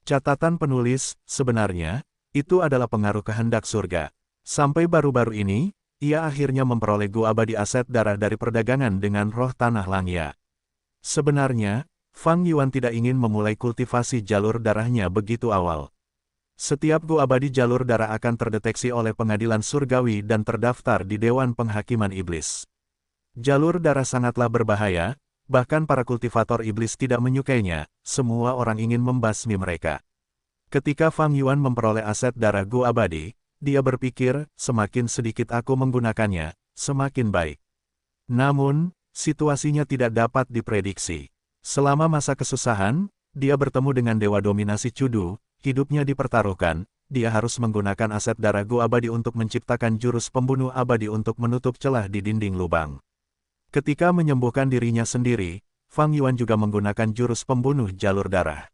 Catatan penulis, sebenarnya, itu adalah pengaruh kehendak surga. Sampai baru-baru ini, ia akhirnya memperoleh Gu abadi aset darah dari perdagangan dengan roh tanah Langya. Sebenarnya, Fang Yuan tidak ingin memulai kultivasi jalur darahnya begitu awal. Setiap Gu abadi jalur darah akan terdeteksi oleh pengadilan surgawi dan terdaftar di Dewan Penghakiman Iblis. Jalur darah sangatlah berbahaya, bahkan para kultivator iblis tidak menyukainya, semua orang ingin membasmi mereka. Ketika Fang Yuan memperoleh aset darah Gu abadi, dia berpikir, semakin sedikit aku menggunakannya, semakin baik. Namun, situasinya tidak dapat diprediksi. Selama masa kesusahan, dia bertemu dengan Dewa Dominasi Cudu, hidupnya dipertaruhkan, dia harus menggunakan aset darah Gu abadi untuk menciptakan jurus pembunuh abadi untuk menutup celah di dinding lubang. Ketika menyembuhkan dirinya sendiri, Fang Yuan juga menggunakan jurus pembunuh jalur darah.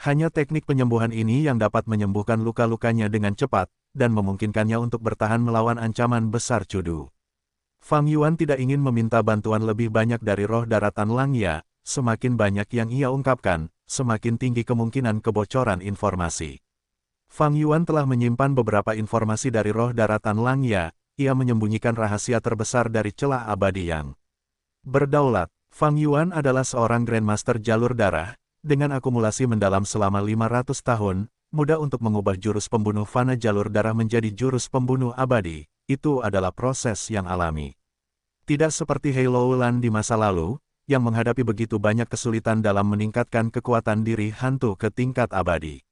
Hanya teknik penyembuhan ini yang dapat menyembuhkan luka-lukanya dengan cepat, dan memungkinkannya untuk bertahan melawan ancaman besar Cudu. Fang Yuan tidak ingin meminta bantuan lebih banyak dari roh daratan Langya. Semakin banyak yang ia ungkapkan, semakin tinggi kemungkinan kebocoran informasi. Fang Yuan telah menyimpan beberapa informasi dari roh daratan Langya, ia menyembunyikan rahasia terbesar dari celah abadi yang Berdaulat, Fang Yuan adalah seorang Grandmaster jalur darah, dengan akumulasi mendalam selama 500 tahun, mudah untuk mengubah jurus pembunuh fana jalur darah menjadi jurus pembunuh abadi, itu adalah proses yang alami. Tidak seperti Hei Loulan di masa lalu, yang menghadapi begitu banyak kesulitan dalam meningkatkan kekuatan diri hantu ke tingkat abadi.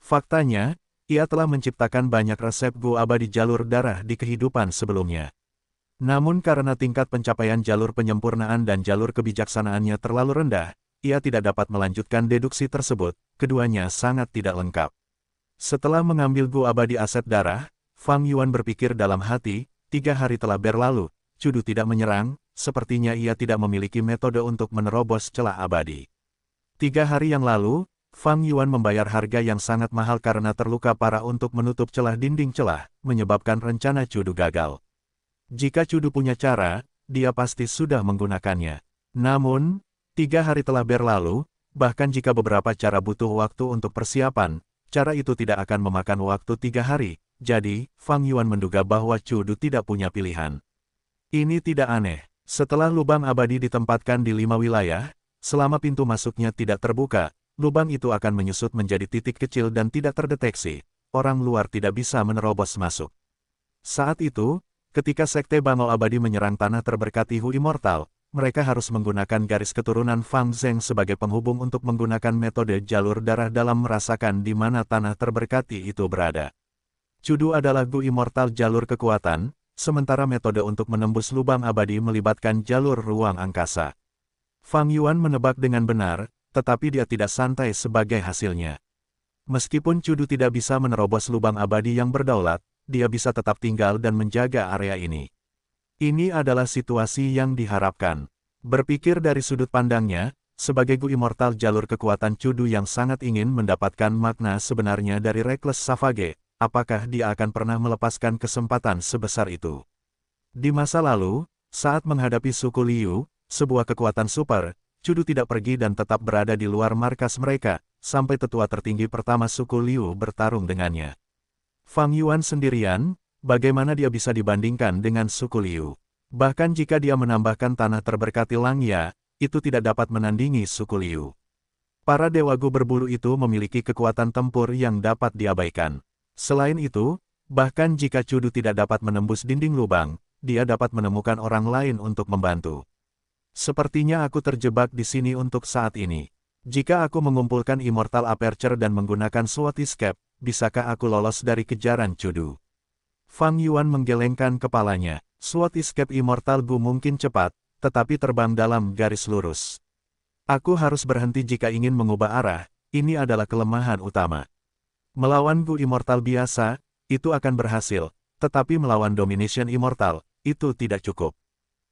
Faktanya, ia telah menciptakan banyak resep Gu abadi jalur darah di kehidupan sebelumnya. Namun karena tingkat pencapaian jalur penyempurnaan dan jalur kebijaksanaannya terlalu rendah, ia tidak dapat melanjutkan deduksi tersebut, keduanya sangat tidak lengkap. Setelah mengambil Gu abadi aset darah, Fang Yuan berpikir dalam hati, 3 hari telah berlalu, Cudu tidak menyerang, sepertinya ia tidak memiliki metode untuk menerobos celah abadi. 3 hari yang lalu, Fang Yuan membayar harga yang sangat mahal karena terluka parah untuk menutup celah dinding celah, menyebabkan rencana Cudu gagal. Jika Cudu punya cara, dia pasti sudah menggunakannya. Namun, 3 hari telah berlalu, bahkan jika beberapa cara butuh waktu untuk persiapan, cara itu tidak akan memakan waktu 3 hari, jadi, Fang Yuan menduga bahwa Cudu tidak punya pilihan. Ini tidak aneh. Setelah lubang abadi ditempatkan di 5 wilayah, selama pintu masuknya tidak terbuka, lubang itu akan menyusut menjadi titik kecil dan tidak terdeteksi. Orang luar tidak bisa menerobos masuk. Saat itu, ketika Sekte Bangau Abadi menyerang tanah terberkati Hu Immortal, mereka harus menggunakan garis keturunan Fang Zheng sebagai penghubung untuk menggunakan metode jalur darah dalam merasakan di mana tanah terberkati itu berada. Cudu adalah Gu Immortal jalur kekuatan, sementara metode untuk menembus lubang abadi melibatkan jalur ruang angkasa. Fang Yuan menebak dengan benar, tetapi dia tidak santai sebagai hasilnya. Meskipun Cudu tidak bisa menerobos lubang abadi yang berdaulat, dia bisa tetap tinggal dan menjaga area ini. Ini adalah situasi yang diharapkan. Berpikir dari sudut pandangnya, sebagai Gu Immortal jalur kekuatan Cudu yang sangat ingin mendapatkan makna sebenarnya dari Reckless Savage, apakah dia akan pernah melepaskan kesempatan sebesar itu? Di masa lalu, saat menghadapi suku Liu, sebuah kekuatan super, Cudu tidak pergi dan tetap berada di luar markas mereka, sampai tetua tertinggi pertama suku Liu bertarung dengannya. Fang Yuan sendirian, bagaimana dia bisa dibandingkan dengan suku Liu? Bahkan jika dia menambahkan tanah terberkati Langya, itu tidak dapat menandingi suku Liu. Para dewa Gu berbulu itu memiliki kekuatan tempur yang dapat diabaikan. Selain itu, bahkan jika Cudu tidak dapat menembus dinding lubang, dia dapat menemukan orang lain untuk membantu. Sepertinya aku terjebak di sini untuk saat ini. Jika aku mengumpulkan Immortal Aperture dan menggunakan Sword Escape, bisakah aku lolos dari kejaran Cudu? Fang Yuan menggelengkan kepalanya. Sword Escape Immortal Gu mungkin cepat, tetapi terbang dalam garis lurus. Aku harus berhenti jika ingin mengubah arah, ini adalah kelemahan utama. Melawan Gu Immortal biasa, itu akan berhasil, tetapi melawan Domination Immortal, itu tidak cukup.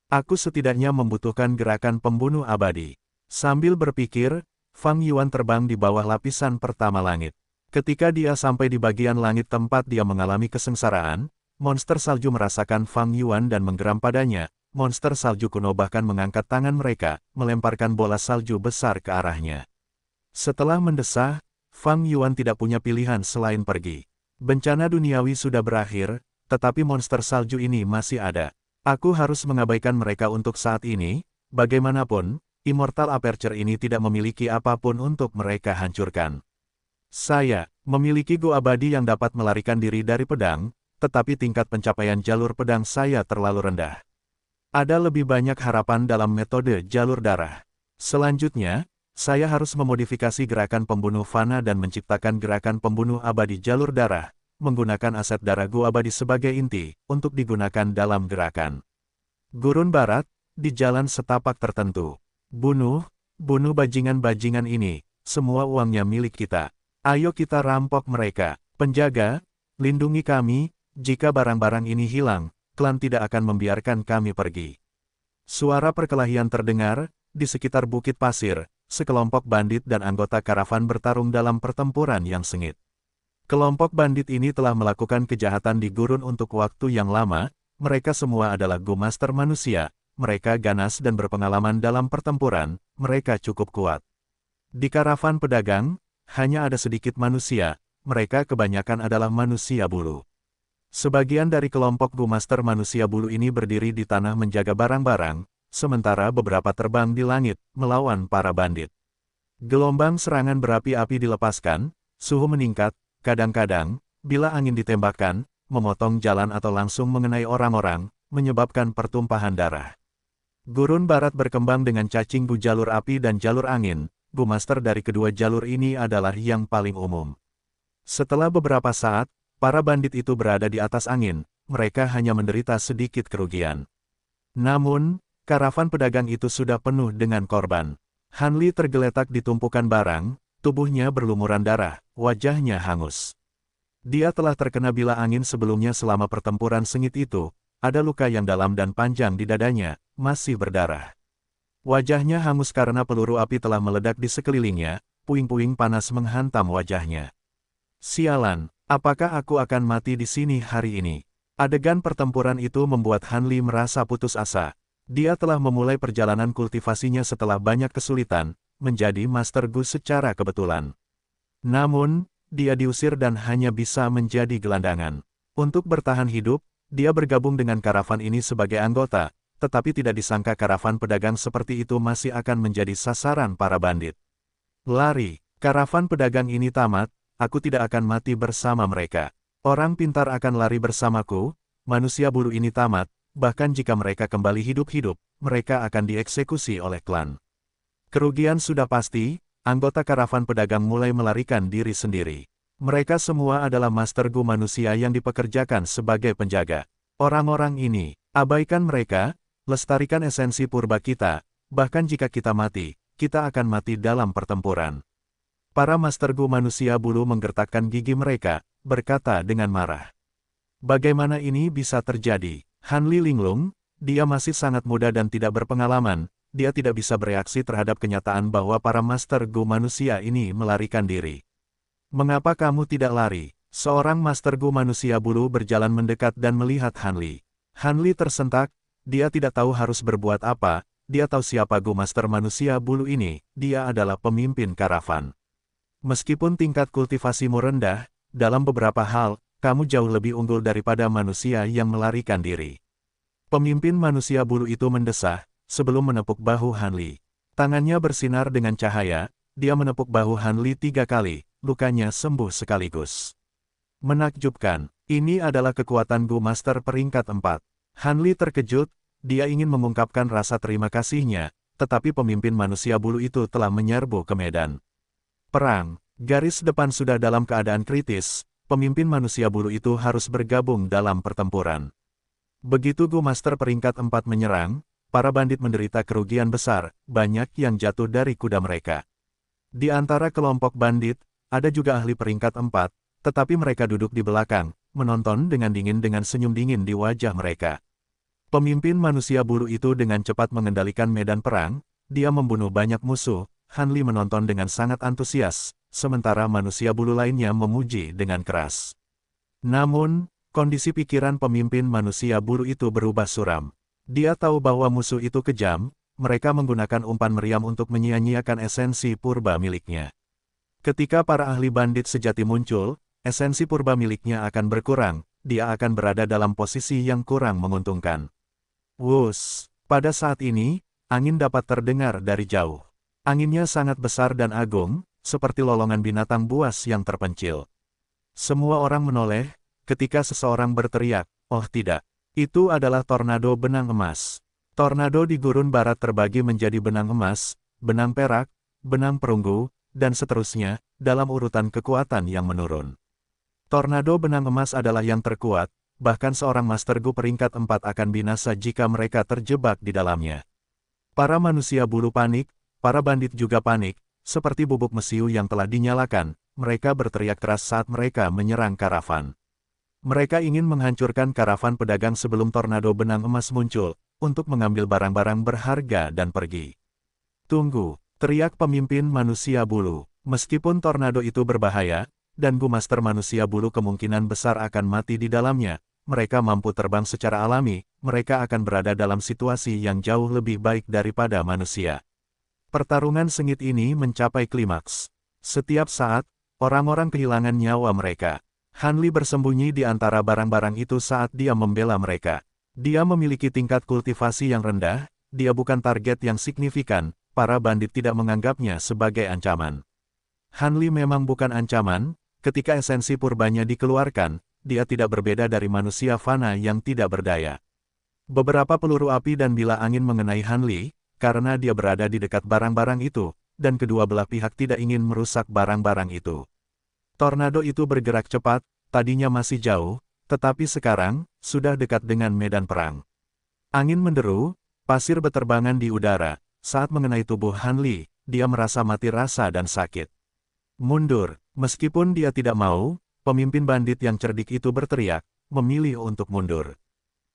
Aku setidaknya membutuhkan gerakan pembunuh abadi. Sambil berpikir, Fang Yuan terbang di bawah lapisan pertama langit. Ketika dia sampai di bagian langit tempat dia mengalami kesengsaraan, monster salju merasakan Fang Yuan dan menggeram padanya. Monster salju kuno bahkan mengangkat tangan mereka, melemparkan bola salju besar ke arahnya. Setelah mendesah, Fang Yuan tidak punya pilihan selain pergi. Bencana duniawi sudah berakhir, tetapi monster salju ini masih ada. Aku harus mengabaikan mereka untuk saat ini, bagaimanapun, Immortal Aperture ini tidak memiliki apapun untuk mereka hancurkan. Saya memiliki Gu abadi yang dapat melarikan diri dari pedang, tetapi tingkat pencapaian jalur pedang saya terlalu rendah. Ada lebih banyak harapan dalam metode jalur darah. Selanjutnya, saya harus memodifikasi gerakan pembunuh fana dan menciptakan gerakan pembunuh abadi jalur darah, menggunakan aset darah Gu abadi sebagai inti, untuk digunakan dalam gerakan Gurun Barat, di jalan setapak tertentu. Bunuh bajingan-bajingan ini, semua uangnya milik kita. Ayo kita rampok mereka. Penjaga, lindungi kami, jika barang-barang ini hilang, klan tidak akan membiarkan kami pergi. Suara perkelahian terdengar, di sekitar Bukit Pasir, sekelompok bandit dan anggota karavan bertarung dalam pertempuran yang sengit. Kelompok bandit ini telah melakukan kejahatan di gurun untuk waktu yang lama, mereka semua adalah Gu Master manusia. Mereka ganas dan berpengalaman dalam pertempuran, mereka cukup kuat. Di karavan pedagang, hanya ada sedikit manusia, mereka kebanyakan adalah manusia bulu. Sebagian dari kelompok Gu Master manusia bulu ini berdiri di tanah menjaga barang-barang, sementara beberapa terbang di langit, melawan para bandit. Gelombang serangan berapi-api dilepaskan, suhu meningkat, kadang-kadang, bila angin ditembakkan, memotong jalan atau langsung mengenai orang-orang, menyebabkan pertumpahan darah. Gurun Barat berkembang dengan cacing gu jalur api dan jalur angin, gu master dari kedua jalur ini adalah yang paling umum. Setelah beberapa saat, para bandit itu berada di atas angin, mereka hanya menderita sedikit kerugian. Namun, karavan pedagang itu sudah penuh dengan korban. Han Li tergeletak di tumpukan barang, tubuhnya berlumuran darah, wajahnya hangus. Dia telah terkena bila angin sebelumnya selama pertempuran sengit itu, ada luka yang dalam dan panjang di dadanya, masih berdarah. Wajahnya hangus karena peluru api telah meledak di sekelilingnya, puing-puing panas menghantam wajahnya. Sialan, apakah aku akan mati di sini hari ini? Adegan pertempuran itu membuat Han Li merasa putus asa. Dia telah memulai perjalanan kultivasinya setelah banyak kesulitan, menjadi Master Gu secara kebetulan. Namun, dia diusir dan hanya bisa menjadi gelandangan. Untuk bertahan hidup, dia bergabung dengan karavan ini sebagai anggota, tetapi tidak disangka karavan pedagang seperti itu masih akan menjadi sasaran para bandit. Lari, karavan pedagang ini tamat, aku tidak akan mati bersama mereka. Orang pintar akan lari bersamaku, manusia bulu ini tamat, bahkan jika mereka kembali hidup-hidup, mereka akan dieksekusi oleh klan. Kerugian sudah pasti, anggota karavan pedagang mulai melarikan diri sendiri. Mereka semua adalah Master Gu manusia yang dipekerjakan sebagai penjaga. Orang-orang ini, abaikan mereka, lestarikan esensi purba kita, bahkan jika kita mati, kita akan mati dalam pertempuran. Para Master Gu manusia bulu menggertakkan gigi mereka, berkata dengan marah. Bagaimana ini bisa terjadi? Han Li linglung, dia masih sangat muda dan tidak berpengalaman, dia tidak bisa bereaksi terhadap kenyataan bahwa para Master Gu manusia ini melarikan diri. Mengapa kamu tidak lari? Seorang Master Gu manusia bulu berjalan mendekat dan melihat Han Li. Han Li tersentak, dia tidak tahu harus berbuat apa, dia tahu siapa Gu Master manusia bulu ini, dia adalah pemimpin karavan. Meskipun tingkat kultivasimu rendah, dalam beberapa hal, kamu jauh lebih unggul daripada manusia yang melarikan diri. Pemimpin manusia bulu itu mendesah, sebelum menepuk bahu Han Li. Tangannya bersinar dengan cahaya, dia menepuk bahu Han Li 3 kali, lukanya sembuh sekaligus. Menakjubkan, ini adalah kekuatan Gu Master peringkat 4. Han Li terkejut, dia ingin mengungkapkan rasa terima kasihnya, tetapi pemimpin manusia bulu itu telah menyerbu ke medan perang. Garis depan sudah dalam keadaan kritis, pemimpin manusia bulu itu harus bergabung dalam pertempuran. Begitu Gu Master peringkat 4 menyerang, para bandit menderita kerugian besar, banyak yang jatuh dari kuda mereka. Di antara kelompok bandit, ada juga ahli peringkat 4, tetapi mereka duduk di belakang, menonton dengan dingin dengan senyum dingin di wajah mereka. Pemimpin manusia bulu itu dengan cepat mengendalikan medan perang, dia membunuh banyak musuh, Han Li menonton dengan sangat antusias, sementara manusia bulu lainnya memuji dengan keras. Namun, kondisi pikiran pemimpin manusia bulu itu berubah suram. Dia tahu bahwa musuh itu kejam, mereka menggunakan umpan meriam untuk menyia-nyiakan esensi purba miliknya. Ketika para ahli bandit sejati muncul, esensi purba miliknya akan berkurang, dia akan berada dalam posisi yang kurang menguntungkan. Wus, pada saat ini, angin dapat terdengar dari jauh. Anginnya sangat besar dan agung, seperti lolongan binatang buas yang terpencil. Semua orang menoleh, ketika seseorang berteriak, "Oh tidak, itu adalah tornado benang emas." Tornado di Gurun Barat terbagi menjadi benang emas, benang perak, benang perunggu, dan seterusnya, dalam urutan kekuatan yang menurun. Tornado benang emas adalah yang terkuat, bahkan seorang Master Gu peringkat 4 akan binasa jika mereka terjebak di dalamnya. Para manusia bulu panik, para bandit juga panik, seperti bubuk mesiu yang telah dinyalakan, mereka berteriak keras saat mereka menyerang karavan. Mereka ingin menghancurkan karavan pedagang sebelum tornado benang emas muncul, untuk mengambil barang-barang berharga dan pergi. Tunggu, teriak pemimpin manusia bulu, meskipun tornado itu berbahaya, dan Gu Master manusia bulu kemungkinan besar akan mati di dalamnya, mereka mampu terbang secara alami, mereka akan berada dalam situasi yang jauh lebih baik daripada manusia. Pertarungan sengit ini mencapai klimaks. Setiap saat, orang-orang kehilangan nyawa mereka. Han Li bersembunyi di antara barang-barang itu saat dia membela mereka. Dia memiliki tingkat kultivasi yang rendah, dia bukan target yang signifikan, para bandit tidak menganggapnya sebagai ancaman. Han Li memang bukan ancaman, ketika esensi purbanya dikeluarkan, dia tidak berbeda dari manusia fana yang tidak berdaya. Beberapa peluru api dan bila angin mengenai Han Li, karena dia berada di dekat barang-barang itu, dan kedua belah pihak tidak ingin merusak barang-barang itu. Tornado itu bergerak cepat, tadinya masih jauh, tetapi sekarang, sudah dekat dengan medan perang. Angin menderu, pasir beterbangan di udara, saat mengenai tubuh Han Li, dia merasa mati rasa dan sakit. Mundur, meskipun dia tidak mau, pemimpin bandit yang cerdik itu berteriak, memilih untuk mundur.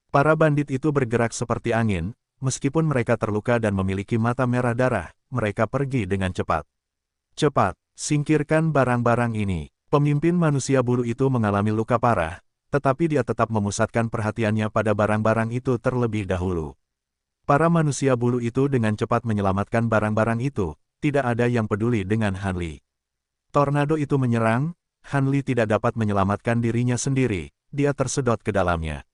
Para bandit itu bergerak seperti angin, meskipun mereka terluka dan memiliki mata merah darah, mereka pergi dengan cepat. Cepat, singkirkan barang-barang ini. Pemimpin manusia bulu itu mengalami luka parah, tetapi dia tetap memusatkan perhatiannya pada barang-barang itu terlebih dahulu. Para manusia bulu itu dengan cepat menyelamatkan barang-barang itu, tidak ada yang peduli dengan Han Li. Tornado itu menyerang, Han Li tidak dapat menyelamatkan dirinya sendiri, dia tersedot ke dalamnya.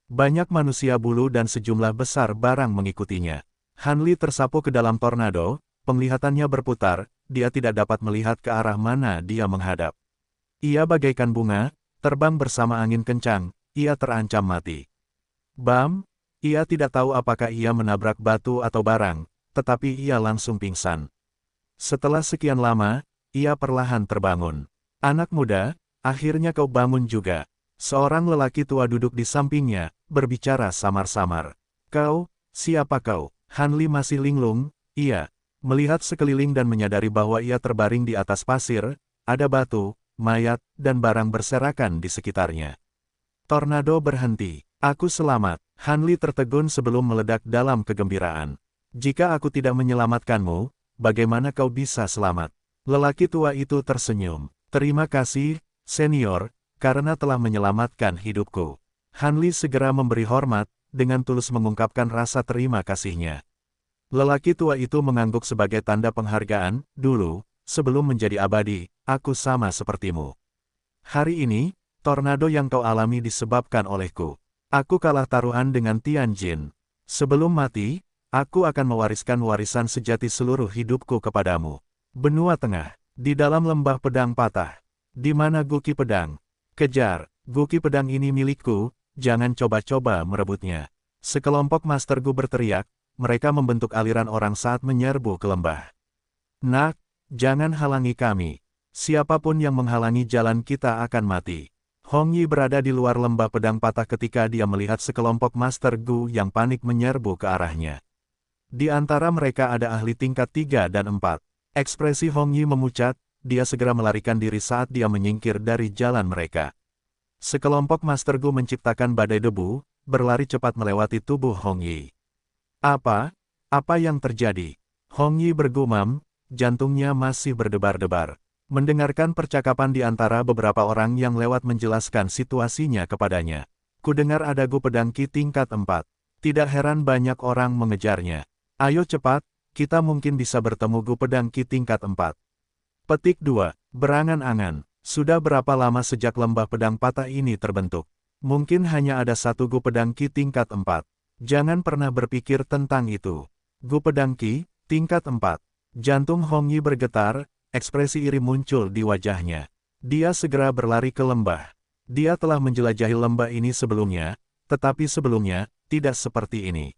Banyak manusia bulu dan sejumlah besar barang mengikutinya. Han Li tersapu ke dalam tornado, penglihatannya berputar, dia tidak dapat melihat ke arah mana dia menghadap. Ia bagaikan bunga, terbang bersama angin kencang, ia terancam mati. Bam! Ia tidak tahu apakah ia menabrak batu atau barang, tetapi ia langsung pingsan. Setelah sekian lama, ia perlahan terbangun. Anak muda, akhirnya kau bangun juga. Seorang lelaki tua duduk di sampingnya, berbicara samar-samar. Kau, siapa kau? Han Li masih linglung, ia melihat sekeliling dan menyadari bahwa ia terbaring di atas pasir, ada batu, mayat, dan barang berserakan di sekitarnya. Tornado berhenti. Aku selamat. Han Li tertegun sebelum meledak dalam kegembiraan. Jika aku tidak menyelamatkanmu, bagaimana kau bisa selamat? Lelaki tua itu tersenyum. Terima kasih, senior, karena telah menyelamatkan hidupku. Han Li segera memberi hormat, dengan tulus mengungkapkan rasa terima kasihnya. Lelaki tua itu mengangguk sebagai tanda penghargaan, dulu, sebelum menjadi abadi, aku sama sepertimu. Hari ini, tornado yang kau alami disebabkan olehku. Aku kalah taruhan dengan Tianjin. Sebelum mati, aku akan mewariskan warisan sejati seluruh hidupku kepadamu. Benua Tengah, di dalam lembah pedang patah. Di mana Guki Pedang? Kejar, Guki Pedang ini milikku, jangan coba-coba merebutnya. Sekelompok Master Gu berteriak, mereka membentuk aliran orang saat menyerbu ke lembah. Nak, jangan halangi kami. Siapapun yang menghalangi jalan kita akan mati. Hong Yi berada di luar lembah pedang patah ketika dia melihat sekelompok Master Gu yang panik menyerbu ke arahnya. Di antara mereka ada ahli tingkat 3 dan 4. Ekspresi Hong Yi memucat, dia segera melarikan diri saat dia menyingkir dari jalan mereka. Sekelompok Master Gu menciptakan badai debu, berlari cepat melewati tubuh Hong Yi. Apa yang terjadi? Hong Yi bergumam, jantungnya masih berdebar-debar. Mendengarkan percakapan di antara beberapa orang yang lewat menjelaskan situasinya kepadanya. Kudengar ada Gu Pedang Ki tingkat 4. Tidak heran banyak orang mengejarnya. Ayo cepat, kita mungkin bisa bertemu Gu Pedang Ki tingkat 4. Petik 2. Berangan-angan. Sudah berapa lama sejak lembah pedang patah ini terbentuk? Mungkin hanya ada satu Gu Pedang Ki tingkat 4. Jangan pernah berpikir tentang itu. Gu Pedang Ki, tingkat 4. Jantung Hong Yi bergetar, ekspresi iri muncul di wajahnya. Dia segera berlari ke lembah. Dia telah menjelajahi lembah ini sebelumnya, tetapi sebelumnya, tidak seperti ini.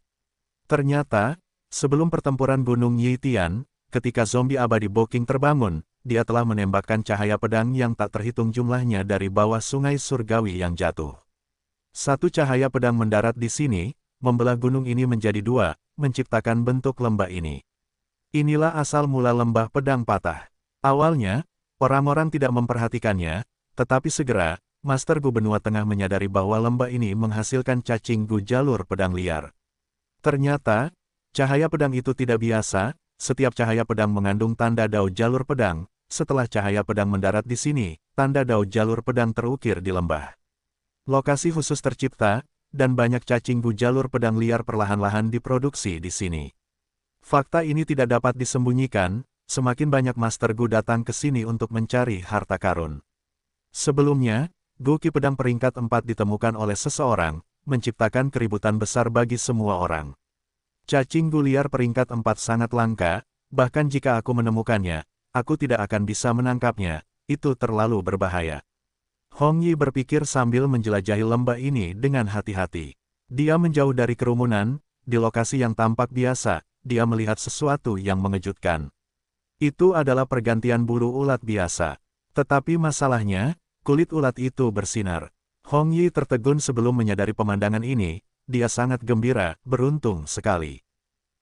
Ternyata, sebelum pertempuran Gunung Yitian, ketika zombie abadi Boking terbangun, dia telah menembakkan cahaya pedang yang tak terhitung jumlahnya dari bawah sungai surgawi yang jatuh. Satu cahaya pedang mendarat di sini, membelah gunung ini menjadi dua, menciptakan bentuk lembah ini. Inilah asal mula lembah pedang patah. Awalnya, orang-orang tidak memperhatikannya, tetapi segera, Master Gu Benua Tengah menyadari bahwa lembah ini menghasilkan cacing Gu jalur pedang liar. Ternyata, cahaya pedang itu tidak biasa, setiap cahaya pedang mengandung tanda dao jalur pedang, setelah cahaya pedang mendarat di sini, tanda dao jalur pedang terukir di lembah. Lokasi khusus tercipta, dan banyak cacing Gu jalur pedang liar perlahan-lahan diproduksi di sini. Fakta ini tidak dapat disembunyikan, semakin banyak Master Gu datang ke sini untuk mencari harta karun. Sebelumnya, Gu Ki Pedang peringkat 4 ditemukan oleh seseorang, menciptakan keributan besar bagi semua orang. Cacing gu liar peringkat 4 sangat langka, bahkan jika aku menemukannya, aku tidak akan bisa menangkapnya, itu terlalu berbahaya. Hong Yi berpikir sambil menjelajahi lembah ini dengan hati-hati. Dia menjauh dari kerumunan, di lokasi yang tampak biasa, dia melihat sesuatu yang mengejutkan. Itu adalah pergantian bulu ulat biasa. Tetapi masalahnya, kulit ulat itu bersinar. Hong Yi tertegun sebelum menyadari pemandangan ini, dia sangat gembira, beruntung sekali.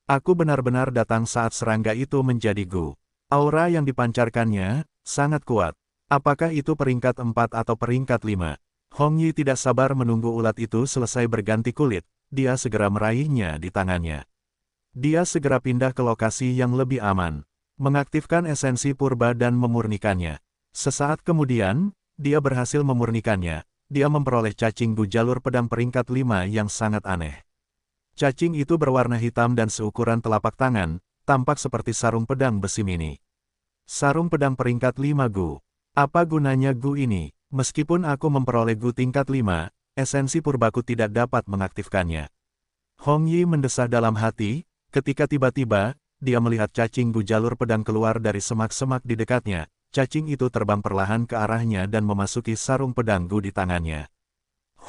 Aku benar-benar datang saat serangga itu menjadi gu. Aura yang dipancarkannya, sangat kuat. Apakah itu peringkat 4 atau peringkat 5? Hong Yi tidak sabar menunggu ulat itu selesai berganti kulit, dia segera meraihnya di tangannya. Dia segera pindah ke lokasi yang lebih aman, mengaktifkan esensi purba dan memurnikannya. Sesaat kemudian, dia berhasil memurnikannya. Dia memperoleh cacing gu jalur pedang peringkat 5 yang sangat aneh. Cacing itu berwarna hitam dan seukuran telapak tangan, tampak seperti sarung pedang besi mini. Sarung pedang peringkat 5 gu. Apa gunanya gu ini? Meskipun aku memperoleh gu tingkat 5, esensi purbaku tidak dapat mengaktifkannya. Hong Yi mendesah dalam hati, ketika tiba-tiba, dia melihat cacing gu jalur pedang keluar dari semak-semak di dekatnya. Cacing itu terbang perlahan ke arahnya dan memasuki sarung pedang gu di tangannya.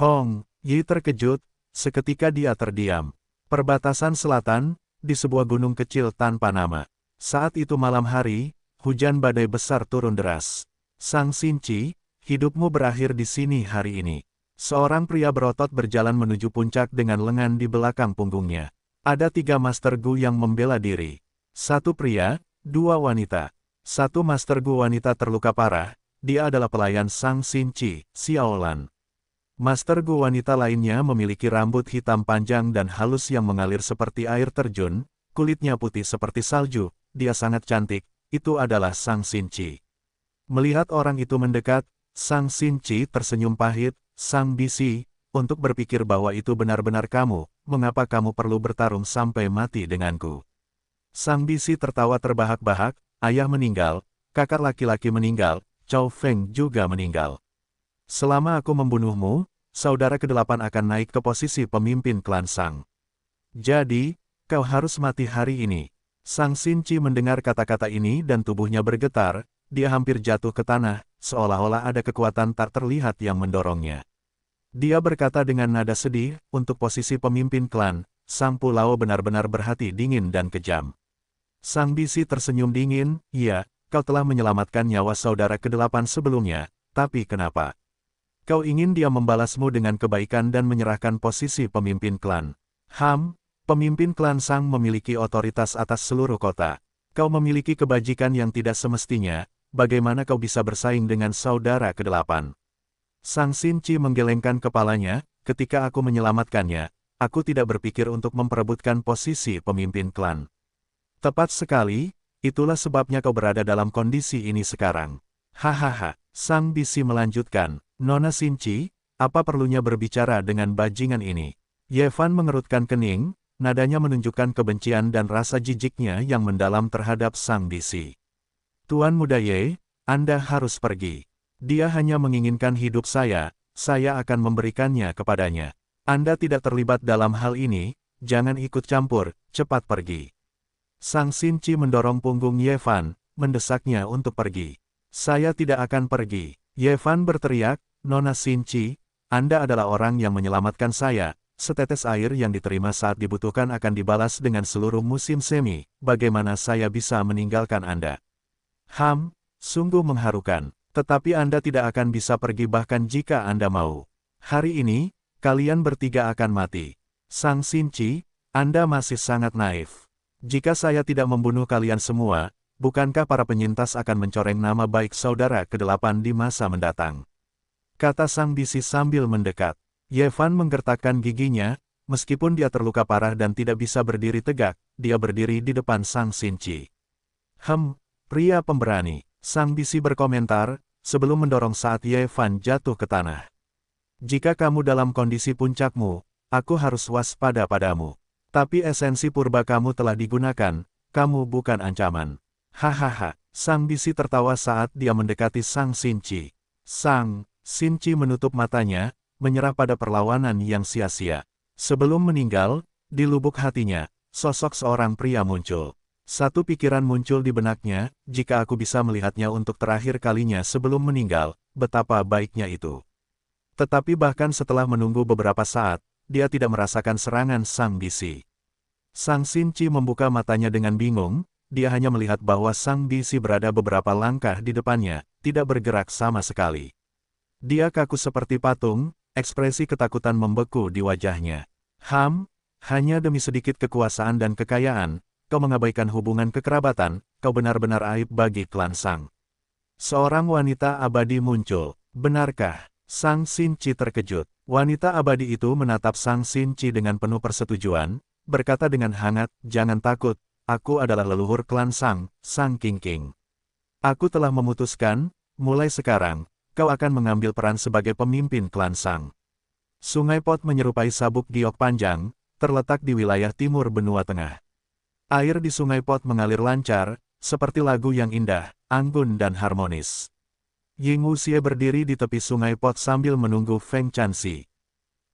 Hong Yi terkejut, seketika dia terdiam. Perbatasan selatan, di sebuah gunung kecil tanpa nama. Saat itu malam hari, hujan badai besar turun deras. Sang Xinci, hidupmu berakhir di sini hari ini. Seorang pria berotot berjalan menuju puncak dengan lengan di belakang punggungnya. Ada 3 Master Gu yang membela diri. 1 pria, 2 wanita. 1 Master Gu wanita terluka parah, dia adalah pelayan Sang Xinci, Xiaolan. Master Gu wanita lainnya memiliki rambut hitam panjang dan halus yang mengalir seperti air terjun, kulitnya putih seperti salju, dia sangat cantik, itu adalah Sang Xinci. Melihat orang itu mendekat, Sang Xinci tersenyum pahit, Sang Bisi, untuk berpikir bahwa itu benar-benar kamu, mengapa kamu perlu bertarung sampai mati denganku? Sang Bisi tertawa terbahak-bahak, ayah meninggal, kakak laki-laki meninggal, Chao Feng juga meninggal. Selama aku membunuhmu, saudara ke-8 akan naik ke posisi pemimpin klan Sang. Jadi, kau harus mati hari ini. Sang Xinci mendengar kata-kata ini dan tubuhnya bergetar, dia hampir jatuh ke tanah, seolah-olah ada kekuatan tak terlihat yang mendorongnya. Dia berkata dengan nada sedih, untuk posisi pemimpin klan, Sang Pulao benar-benar berhati dingin dan kejam. Sang Bisi tersenyum dingin, iya, kau telah menyelamatkan nyawa saudara ke-8 sebelumnya, tapi kenapa? Kau ingin dia membalasmu dengan kebaikan dan menyerahkan posisi pemimpin klan. Pemimpin klan Sang memiliki otoritas atas seluruh kota. Kau memiliki kebajikan yang tidak semestinya, bagaimana kau bisa bersaing dengan saudara ke-8? Sang Xinci menggelengkan kepalanya, ketika aku menyelamatkannya, aku tidak berpikir untuk memperebutkan posisi pemimpin klan. Tepat sekali, itulah sebabnya kau berada dalam kondisi ini sekarang. Hahaha, Sang Bisi melanjutkan, Nona Xinci, apa perlunya berbicara dengan bajingan ini? Ye Fan mengerutkan kening, nadanya menunjukkan kebencian dan rasa jijiknya yang mendalam terhadap Sang Bisi. Tuan Muda Ye, Anda harus pergi. Dia hanya menginginkan hidup saya akan memberikannya kepadanya. Anda tidak terlibat dalam hal ini, jangan ikut campur, cepat pergi. Sang Xinci mendorong punggung Ye Fan, mendesaknya untuk pergi. Saya tidak akan pergi. Ye Fan berteriak, Nona Xinci, Anda adalah orang yang menyelamatkan saya. Setetes air yang diterima saat dibutuhkan akan dibalas dengan seluruh musim semi. Bagaimana saya bisa meninggalkan Anda? Sungguh mengharukan. Tetapi Anda tidak akan bisa pergi bahkan jika Anda mau. Hari ini, kalian bertiga akan mati. Sang Xinci, Anda masih sangat naif. Jika saya tidak membunuh kalian semua, bukankah para penyintas akan mencoreng nama baik saudara ke-8 di masa mendatang? Kata Sang Bisi sambil mendekat. Ye Fan menggertakkan giginya, meskipun dia terluka parah dan tidak bisa berdiri tegak, dia berdiri di depan Sang Xinci. Pria pemberani, Sang Bisi berkomentar, sebelum mendorong saat Ye Fan jatuh ke tanah. Jika kamu dalam kondisi puncakmu, aku harus waspada padamu. Tapi esensi purba kamu telah digunakan, kamu bukan ancaman. Hahaha, Sang Bisi tertawa saat dia mendekati Sang Xinci. Sang Xinci menutup matanya, menyerah pada perlawanan yang sia-sia. Sebelum meninggal, di lubuk hatinya, sosok seorang pria muncul. Satu pikiran muncul di benaknya, jika aku bisa melihatnya untuk terakhir kalinya sebelum meninggal, betapa baiknya itu. Tetapi bahkan setelah menunggu beberapa saat, dia tidak merasakan serangan sang bisi. Sang Xinchi membuka matanya dengan bingung, dia hanya melihat bahwa sang bisi berada beberapa langkah di depannya, tidak bergerak sama sekali. Dia kaku seperti patung, ekspresi ketakutan membeku di wajahnya. Hanya demi sedikit kekuasaan dan kekayaan, kau mengabaikan hubungan kekerabatan, kau benar-benar aib bagi klan Sang. Seorang wanita abadi muncul. Benarkah? Sang Xinchi terkejut. Wanita abadi itu menatap Sang Xinchi dengan penuh persetujuan, berkata dengan hangat, "Jangan takut, aku adalah leluhur klan Sang, Sang Qingqing. Aku telah memutuskan, mulai sekarang, kau akan mengambil peran sebagai pemimpin klan Sang." Sungai Pot menyerupai sabuk giok panjang, terletak di wilayah timur benua tengah. Air di Sungai Pot mengalir lancar, seperti lagu yang indah, anggun dan harmonis. Ying Wuxie berdiri di tepi Sungai Pot sambil menunggu Feng Chanxi.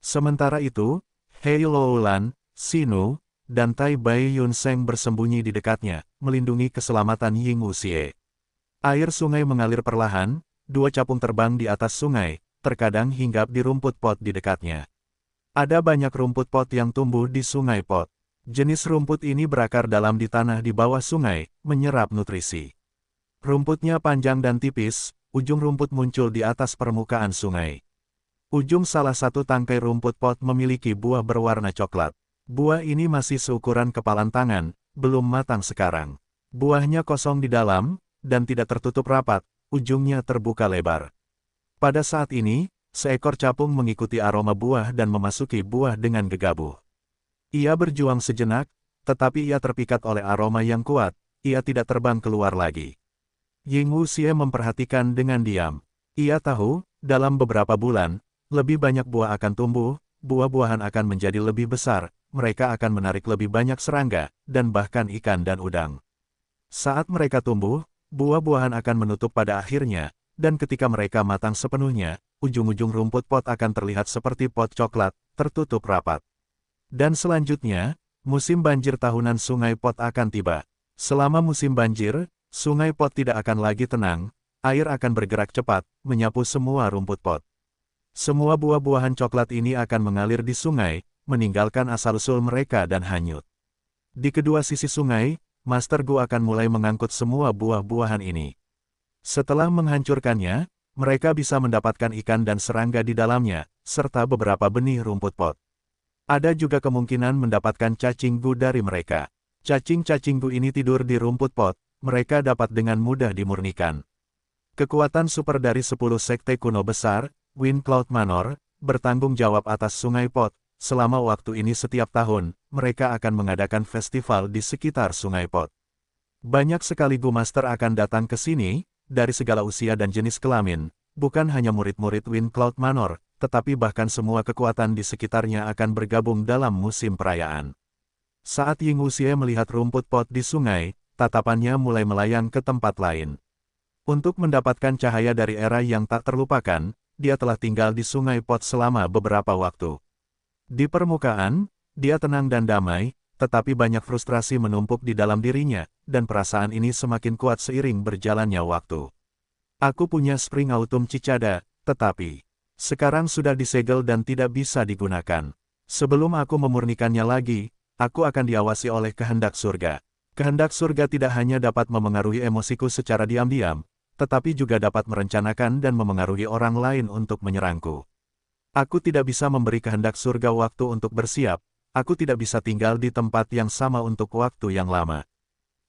Sementara itu, Hei Loulan, Sinu, dan Tai Bai Yun Seng bersembunyi di dekatnya, melindungi keselamatan Ying Wuxie. Air sungai mengalir perlahan, dua capung terbang di atas sungai, terkadang hinggap di rumput pot di dekatnya. Ada banyak rumput pot yang tumbuh di Sungai Pot. Jenis rumput ini berakar dalam di tanah di bawah sungai, menyerap nutrisi. Rumputnya panjang dan tipis, ujung rumput muncul di atas permukaan sungai. Ujung salah satu tangkai rumput pot memiliki buah berwarna coklat. Buah ini masih seukuran kepalan tangan, belum matang sekarang. Buahnya kosong di dalam, dan tidak tertutup rapat, ujungnya terbuka lebar. Pada saat ini, seekor capung mengikuti aroma buah dan memasuki buah dengan gegabah. Ia berjuang sejenak, tetapi ia terpikat oleh aroma yang kuat, ia tidak terbang keluar lagi. Ying Wuxie memperhatikan dengan diam. Ia tahu, dalam beberapa bulan, lebih banyak buah akan tumbuh, buah-buahan akan menjadi lebih besar, mereka akan menarik lebih banyak serangga, dan bahkan ikan dan udang. Saat mereka tumbuh, buah-buahan akan menutup pada akhirnya, dan ketika mereka matang sepenuhnya, ujung-ujung rumput pot akan terlihat seperti pot coklat, tertutup rapat. Dan selanjutnya, musim banjir tahunan Sungai Pot akan tiba. Selama musim banjir, Sungai Pot tidak akan lagi tenang, air akan bergerak cepat, menyapu semua rumput pot. Semua buah-buahan coklat ini akan mengalir di sungai, meninggalkan asal-usul mereka dan hanyut. Di kedua sisi sungai, Master Gu akan mulai mengangkut semua buah-buahan ini. Setelah menghancurkannya, mereka bisa mendapatkan ikan dan serangga di dalamnya, serta beberapa benih rumput pot. Ada juga kemungkinan mendapatkan cacing gu dari mereka. Cacing-cacing gu ini tidur di rumput pot, mereka dapat dengan mudah dimurnikan. Kekuatan super dari 10 sekte kuno besar, Wind Cloud Manor, bertanggung jawab atas Sungai Pot. Selama waktu ini setiap tahun, mereka akan mengadakan festival di sekitar Sungai Pot. Banyak sekali Gu Master akan datang ke sini, dari segala usia dan jenis kelamin, bukan hanya murid-murid Wind Cloud Manor, tetapi bahkan semua kekuatan di sekitarnya akan bergabung dalam musim perayaan. Saat Ying Wuxie melihat rumput pot di sungai, tatapannya mulai melayang ke tempat lain. Untuk mendapatkan cahaya dari era yang tak terlupakan, dia telah tinggal di Sungai Pot selama beberapa waktu. Di permukaan, dia tenang dan damai, tetapi banyak frustrasi menumpuk di dalam dirinya, dan perasaan ini semakin kuat seiring berjalannya waktu. Aku punya Spring Autumn Cicada, tetapi sekarang sudah disegel dan tidak bisa digunakan. Sebelum aku memurnikannya lagi, aku akan diawasi oleh kehendak surga. Kehendak surga tidak hanya dapat memengaruhi emosiku secara diam-diam, tetapi juga dapat merencanakan dan memengaruhi orang lain untuk menyerangku. Aku tidak bisa memberi kehendak surga waktu untuk bersiap, aku tidak bisa tinggal di tempat yang sama untuk waktu yang lama.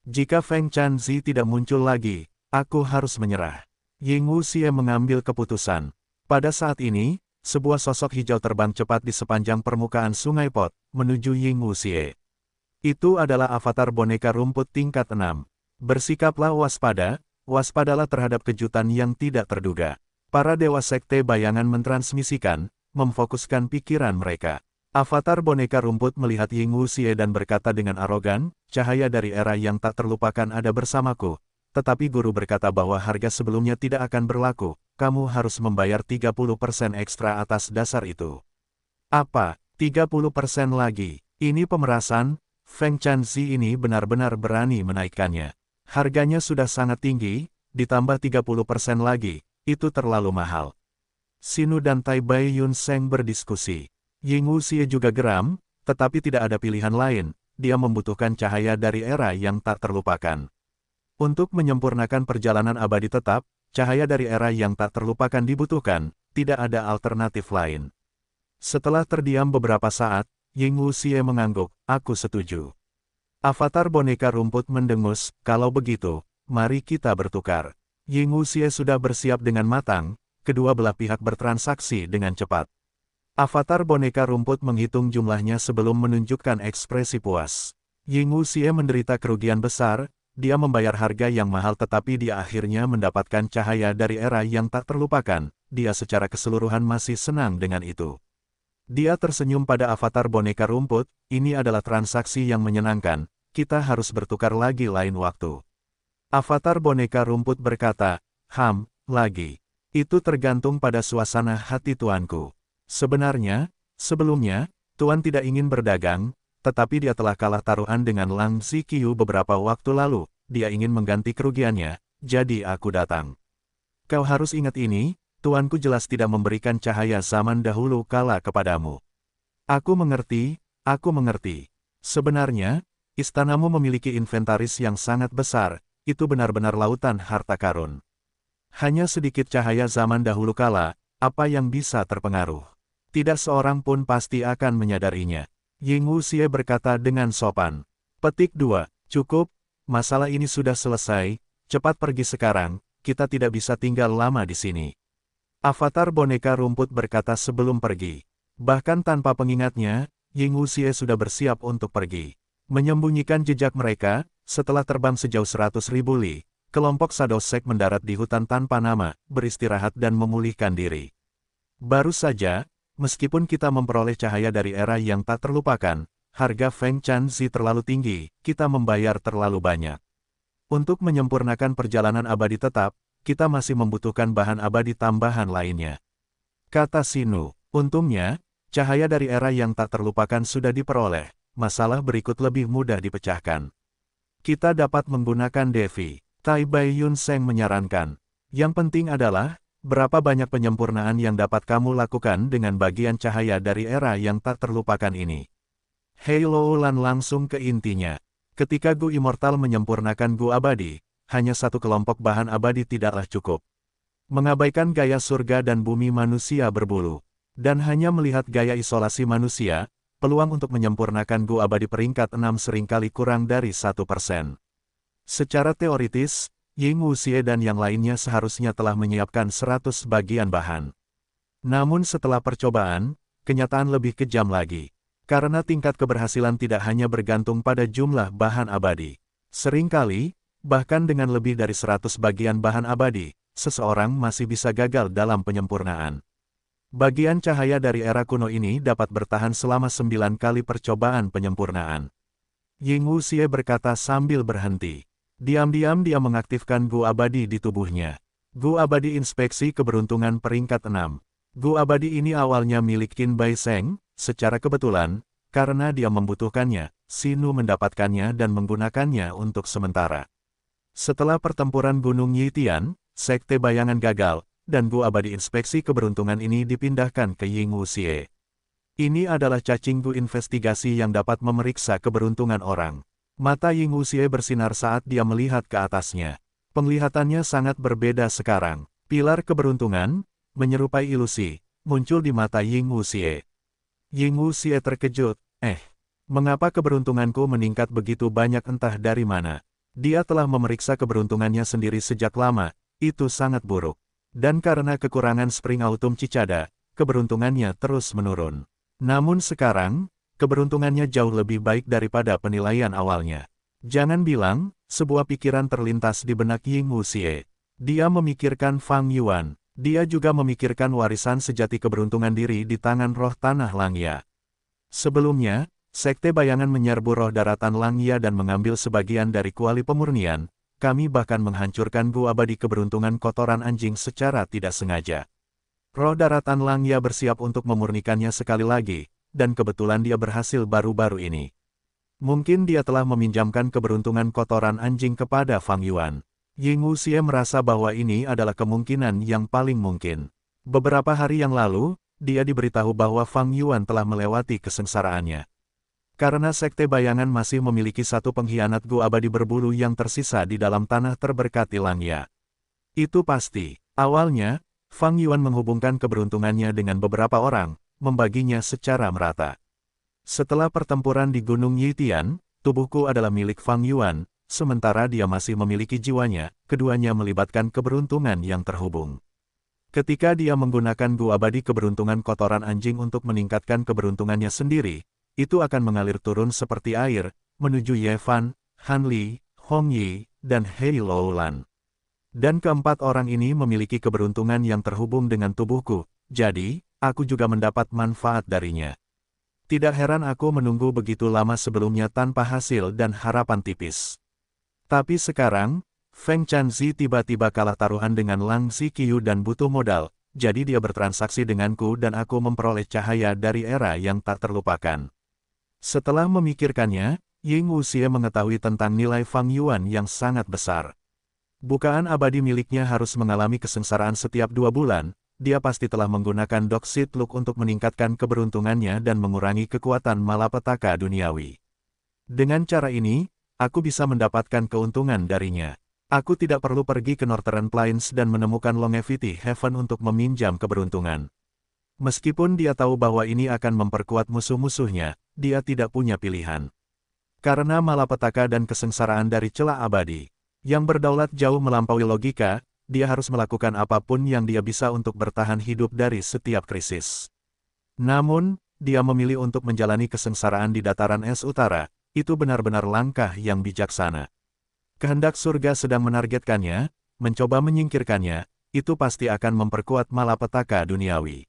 Jika Feng Chanxi tidak muncul lagi, aku harus menyerah. Ying Wuxie mengambil keputusan. Pada saat ini, sebuah sosok hijau terbang cepat di sepanjang permukaan Sungai Pot, menuju Ying Wuxie. Itu adalah avatar boneka rumput tingkat 6. Bersikaplah waspada, waspadalah terhadap kejutan yang tidak terduga. Para dewa sekte bayangan mentransmisikan, memfokuskan pikiran mereka. Avatar boneka rumput melihat Ying Wuxie dan berkata dengan arogan, "Cahaya dari era yang tak terlupakan ada bersamaku." Tetapi guru berkata bahwa harga sebelumnya tidak akan berlaku, kamu harus membayar 30% ekstra atas dasar itu. Apa? 30% lagi? Ini pemerasan? Feng Chanzi ini benar-benar berani menaikkannya. Harganya sudah sangat tinggi, ditambah 30% lagi, itu terlalu mahal. Sinu dan Tai Bai Yun Seng berdiskusi. Ying Wuxie juga geram, tetapi tidak ada pilihan lain, dia membutuhkan cahaya dari era yang tak terlupakan. Untuk menyempurnakan perjalanan abadi tetap, cahaya dari era yang tak terlupakan dibutuhkan, tidak ada alternatif lain. Setelah terdiam beberapa saat, Ying Wuxie mengangguk, aku setuju. Avatar boneka rumput mendengus, kalau begitu, mari kita bertukar. Ying Wuxie sudah bersiap dengan matang, kedua belah pihak bertransaksi dengan cepat. Avatar boneka rumput menghitung jumlahnya sebelum menunjukkan ekspresi puas. Ying Wuxie menderita kerugian besar, dia membayar harga yang mahal tetapi dia akhirnya mendapatkan cahaya dari era yang tak terlupakan, dia secara keseluruhan masih senang dengan itu. Dia tersenyum pada avatar boneka rumput, ini adalah transaksi yang menyenangkan, kita harus bertukar lagi lain waktu. Avatar boneka rumput berkata, lagi. Itu tergantung pada suasana hati tuanku. Sebenarnya, sebelumnya, tuan tidak ingin berdagang, tetapi dia telah kalah taruhan dengan Lang Ziqiu beberapa waktu lalu, dia ingin mengganti kerugiannya, jadi aku datang. Kau harus ingat ini, tuanku jelas tidak memberikan cahaya zaman dahulu kala kepadamu. Aku mengerti, Sebenarnya, istanamu memiliki inventaris yang sangat besar, itu benar-benar lautan harta karun. Hanya sedikit cahaya zaman dahulu kala, apa yang bisa terpengaruh? Tidak seorang pun pasti akan menyadarinya. Ying Wuxie berkata dengan sopan. Petik 2, cukup, masalah ini sudah selesai, cepat pergi sekarang, kita tidak bisa tinggal lama di sini. Avatar boneka rumput berkata sebelum pergi. Bahkan tanpa pengingatnya, Ying Wuxie sudah bersiap untuk pergi. Menyembunyikan jejak mereka, setelah terbang sejauh 100.000 li, kelompok Shadow Sect mendarat di hutan tanpa nama, beristirahat dan memulihkan diri. Baru saja, meskipun kita memperoleh cahaya dari era yang tak terlupakan, harga Feng Chanzi terlalu tinggi, kita membayar terlalu banyak. Untuk menyempurnakan perjalanan abadi tetap, kita masih membutuhkan bahan abadi tambahan lainnya. Kata Sinu, untungnya, cahaya dari era yang tak terlupakan sudah diperoleh, masalah berikut lebih mudah dipecahkan. Kita dapat menggunakan Devi. Tai Bai Yun Seng menyarankan. Yang penting adalah, berapa banyak penyempurnaan yang dapat kamu lakukan dengan bagian cahaya dari era yang tak terlupakan ini. Hei Lo Lan langsung ke intinya. Ketika Gu Immortal menyempurnakan Gu Abadi, hanya satu kelompok bahan abadi tidaklah cukup. Mengabaikan gaya surga dan bumi manusia berbulu, dan hanya melihat gaya isolasi manusia, peluang untuk menyempurnakan Gu Abadi peringkat 6 seringkali kurang dari 1%. Secara teoritis, Ying Wuxie dan yang lainnya seharusnya telah menyiapkan 100 bagian bahan. Namun setelah percobaan, kenyataan lebih kejam lagi. Karena tingkat keberhasilan tidak hanya bergantung pada jumlah bahan abadi. Seringkali, bahkan dengan lebih dari 100 bagian bahan abadi, seseorang masih bisa gagal dalam penyempurnaan. Bagian cahaya dari era kuno ini dapat bertahan selama 9 kali percobaan penyempurnaan. Ying Wuxie berkata sambil berhenti. Diam-diam dia mengaktifkan Gu Abadi di tubuhnya. Gu Abadi inspeksi keberuntungan peringkat 6. Gu Abadi ini awalnya milik Qin Bai Seng, secara kebetulan, karena dia membutuhkannya, Sinu mendapatkannya dan menggunakannya untuk sementara. Setelah pertempuran Gunung Yitian, Sekte Bayangan gagal, dan Gu Abadi inspeksi keberuntungan ini dipindahkan ke Ying Wuxie. Ini adalah cacing Gu investigasi yang dapat memeriksa keberuntungan orang. Mata Ying Wuxie bersinar saat dia melihat ke atasnya. Penglihatannya sangat berbeda sekarang. Pilar keberuntungan, menyerupai ilusi, muncul di mata Ying Wuxie. Ying Wuxie terkejut, mengapa keberuntunganku meningkat begitu banyak entah dari mana? Dia telah memeriksa keberuntungannya sendiri sejak lama, itu sangat buruk. Dan karena kekurangan Spring Autumn Cicada, keberuntungannya terus menurun. Namun sekarang, keberuntungannya jauh lebih baik daripada penilaian awalnya. Jangan bilang, sebuah pikiran terlintas di benak Ying Wuxie. Dia memikirkan Fang Yuan. Dia juga memikirkan warisan sejati keberuntungan diri di tangan roh tanah Langya. Sebelumnya, Sekte Bayangan menyerbu roh daratan Langya dan mengambil sebagian dari kuali pemurnian. Kami bahkan menghancurkan Gu Abadi keberuntungan kotoran anjing secara tidak sengaja. Roh daratan Langya bersiap untuk memurnikannya sekali lagi, dan kebetulan dia berhasil baru-baru ini. Mungkin dia telah meminjamkan keberuntungan kotoran anjing kepada Fang Yuan. Ying Wuxie merasa bahwa ini adalah kemungkinan yang paling mungkin. Beberapa hari yang lalu, dia diberitahu bahwa Fang Yuan telah melewati kesengsaraannya. Karena Sekte Bayangan masih memiliki satu pengkhianat gua abadi berbulu yang tersisa di dalam tanah terberkati Langya. Itu pasti. Awalnya, Fang Yuan menghubungkan keberuntungannya dengan beberapa orang, membaginya secara merata. Setelah pertempuran di Gunung Yitian, tubuhku adalah milik Fang Yuan, sementara dia masih memiliki jiwanya, keduanya melibatkan keberuntungan yang terhubung. Ketika dia menggunakan gua abadi keberuntungan kotoran anjing untuk meningkatkan keberuntungannya sendiri, itu akan mengalir turun seperti air, menuju Ye Fan, Han Li, Hong Yi, dan Hei Loulan. Dan keempat orang ini memiliki keberuntungan yang terhubung dengan tubuhku, jadi, aku juga mendapat manfaat darinya. Tidak heran aku menunggu begitu lama sebelumnya tanpa hasil dan harapan tipis. Tapi sekarang, Feng Chanzi tiba-tiba kalah taruhan dengan Lang Ziqiu dan butuh modal, jadi dia bertransaksi denganku dan aku memperoleh cahaya dari era yang tak terlupakan. Setelah memikirkannya, Ying Wuxie mengetahui tentang nilai Fang Yuan yang sangat besar. Bukaan abadi miliknya harus mengalami kesengsaraan setiap 2 bulan, dia pasti telah menggunakan Doxit Look untuk meningkatkan keberuntungannya dan mengurangi kekuatan malapetaka duniawi. Dengan cara ini, aku bisa mendapatkan keuntungan darinya. Aku tidak perlu pergi ke Northern Plains dan menemukan Longevity Heaven untuk meminjam keberuntungan. Meskipun dia tahu bahwa ini akan memperkuat musuh-musuhnya, dia tidak punya pilihan. Karena malapetaka dan kesengsaraan dari celah abadi, yang berdaulat jauh melampaui logika, dia harus melakukan apapun yang dia bisa untuk bertahan hidup dari setiap krisis. Namun, dia memilih untuk menjalani kesengsaraan di dataran es utara, itu benar-benar langkah yang bijaksana. Kehendak surga sedang menargetkannya, mencoba menyingkirkannya, itu pasti akan memperkuat malapetaka duniawi.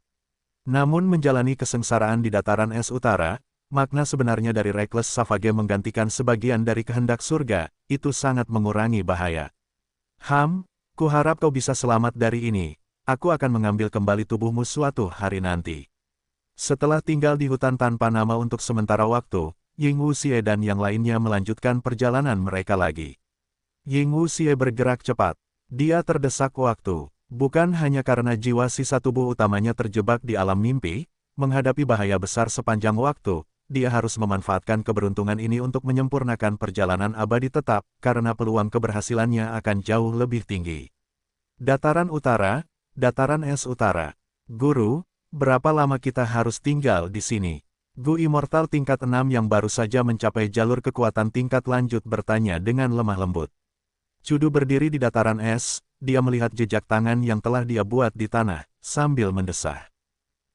Namun menjalani kesengsaraan di dataran es utara, makna sebenarnya dari Reckless Savage menggantikan sebagian dari kehendak surga, itu sangat mengurangi bahaya. Kuharap kau bisa selamat dari ini, aku akan mengambil kembali tubuhmu suatu hari nanti. Setelah tinggal di hutan tanpa nama untuk sementara waktu, Ying Wuxie dan yang lainnya melanjutkan perjalanan mereka lagi. Ying Wuxie bergerak cepat, dia terdesak waktu. Bukan hanya karena jiwa sisa tubuh utamanya terjebak di alam mimpi, menghadapi bahaya besar sepanjang waktu, dia harus memanfaatkan keberuntungan ini untuk menyempurnakan perjalanan abadi tetap, karena peluang keberhasilannya akan jauh lebih tinggi. Dataran Utara, Dataran Es Utara. Guru, berapa lama kita harus tinggal di sini? Gu Immortal tingkat 6 yang baru saja mencapai jalur kekuatan tingkat lanjut bertanya dengan lemah lembut. Cudu berdiri di dataran es, dia melihat jejak tangan yang telah dia buat di tanah, sambil mendesah.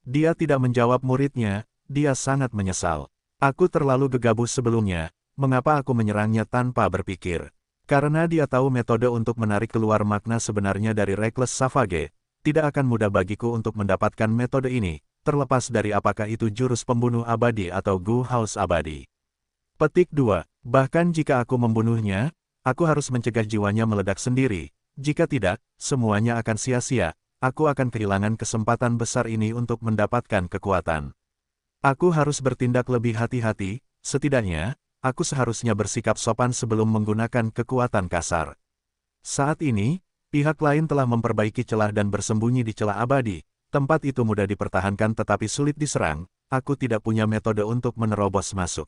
Dia tidak menjawab muridnya, dia sangat menyesal. Aku terlalu gegabah sebelumnya, mengapa aku menyerangnya tanpa berpikir? Karena dia tahu metode untuk menarik keluar makna sebenarnya dari Reckless Savage, tidak akan mudah bagiku untuk mendapatkan metode ini, terlepas dari apakah itu jurus pembunuh abadi atau Gu Haus abadi. Petik 2. Bahkan jika aku membunuhnya, aku harus mencegah jiwanya meledak sendiri. Jika tidak, semuanya akan sia-sia. Aku akan kehilangan kesempatan besar ini untuk mendapatkan kekuatan. Aku harus bertindak lebih hati-hati, setidaknya, aku seharusnya bersikap sopan sebelum menggunakan kekuatan kasar. Saat ini, pihak lain telah memperbaiki celah dan bersembunyi di celah abadi. Tempat itu mudah dipertahankan tetapi sulit diserang, aku tidak punya metode untuk menerobos masuk.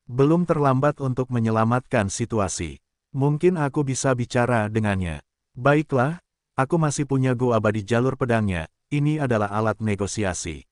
Belum terlambat untuk menyelamatkan situasi. Mungkin aku bisa bicara dengannya. Baiklah, aku masih punya Gu abadi jalur pedangnya, ini adalah alat negosiasi.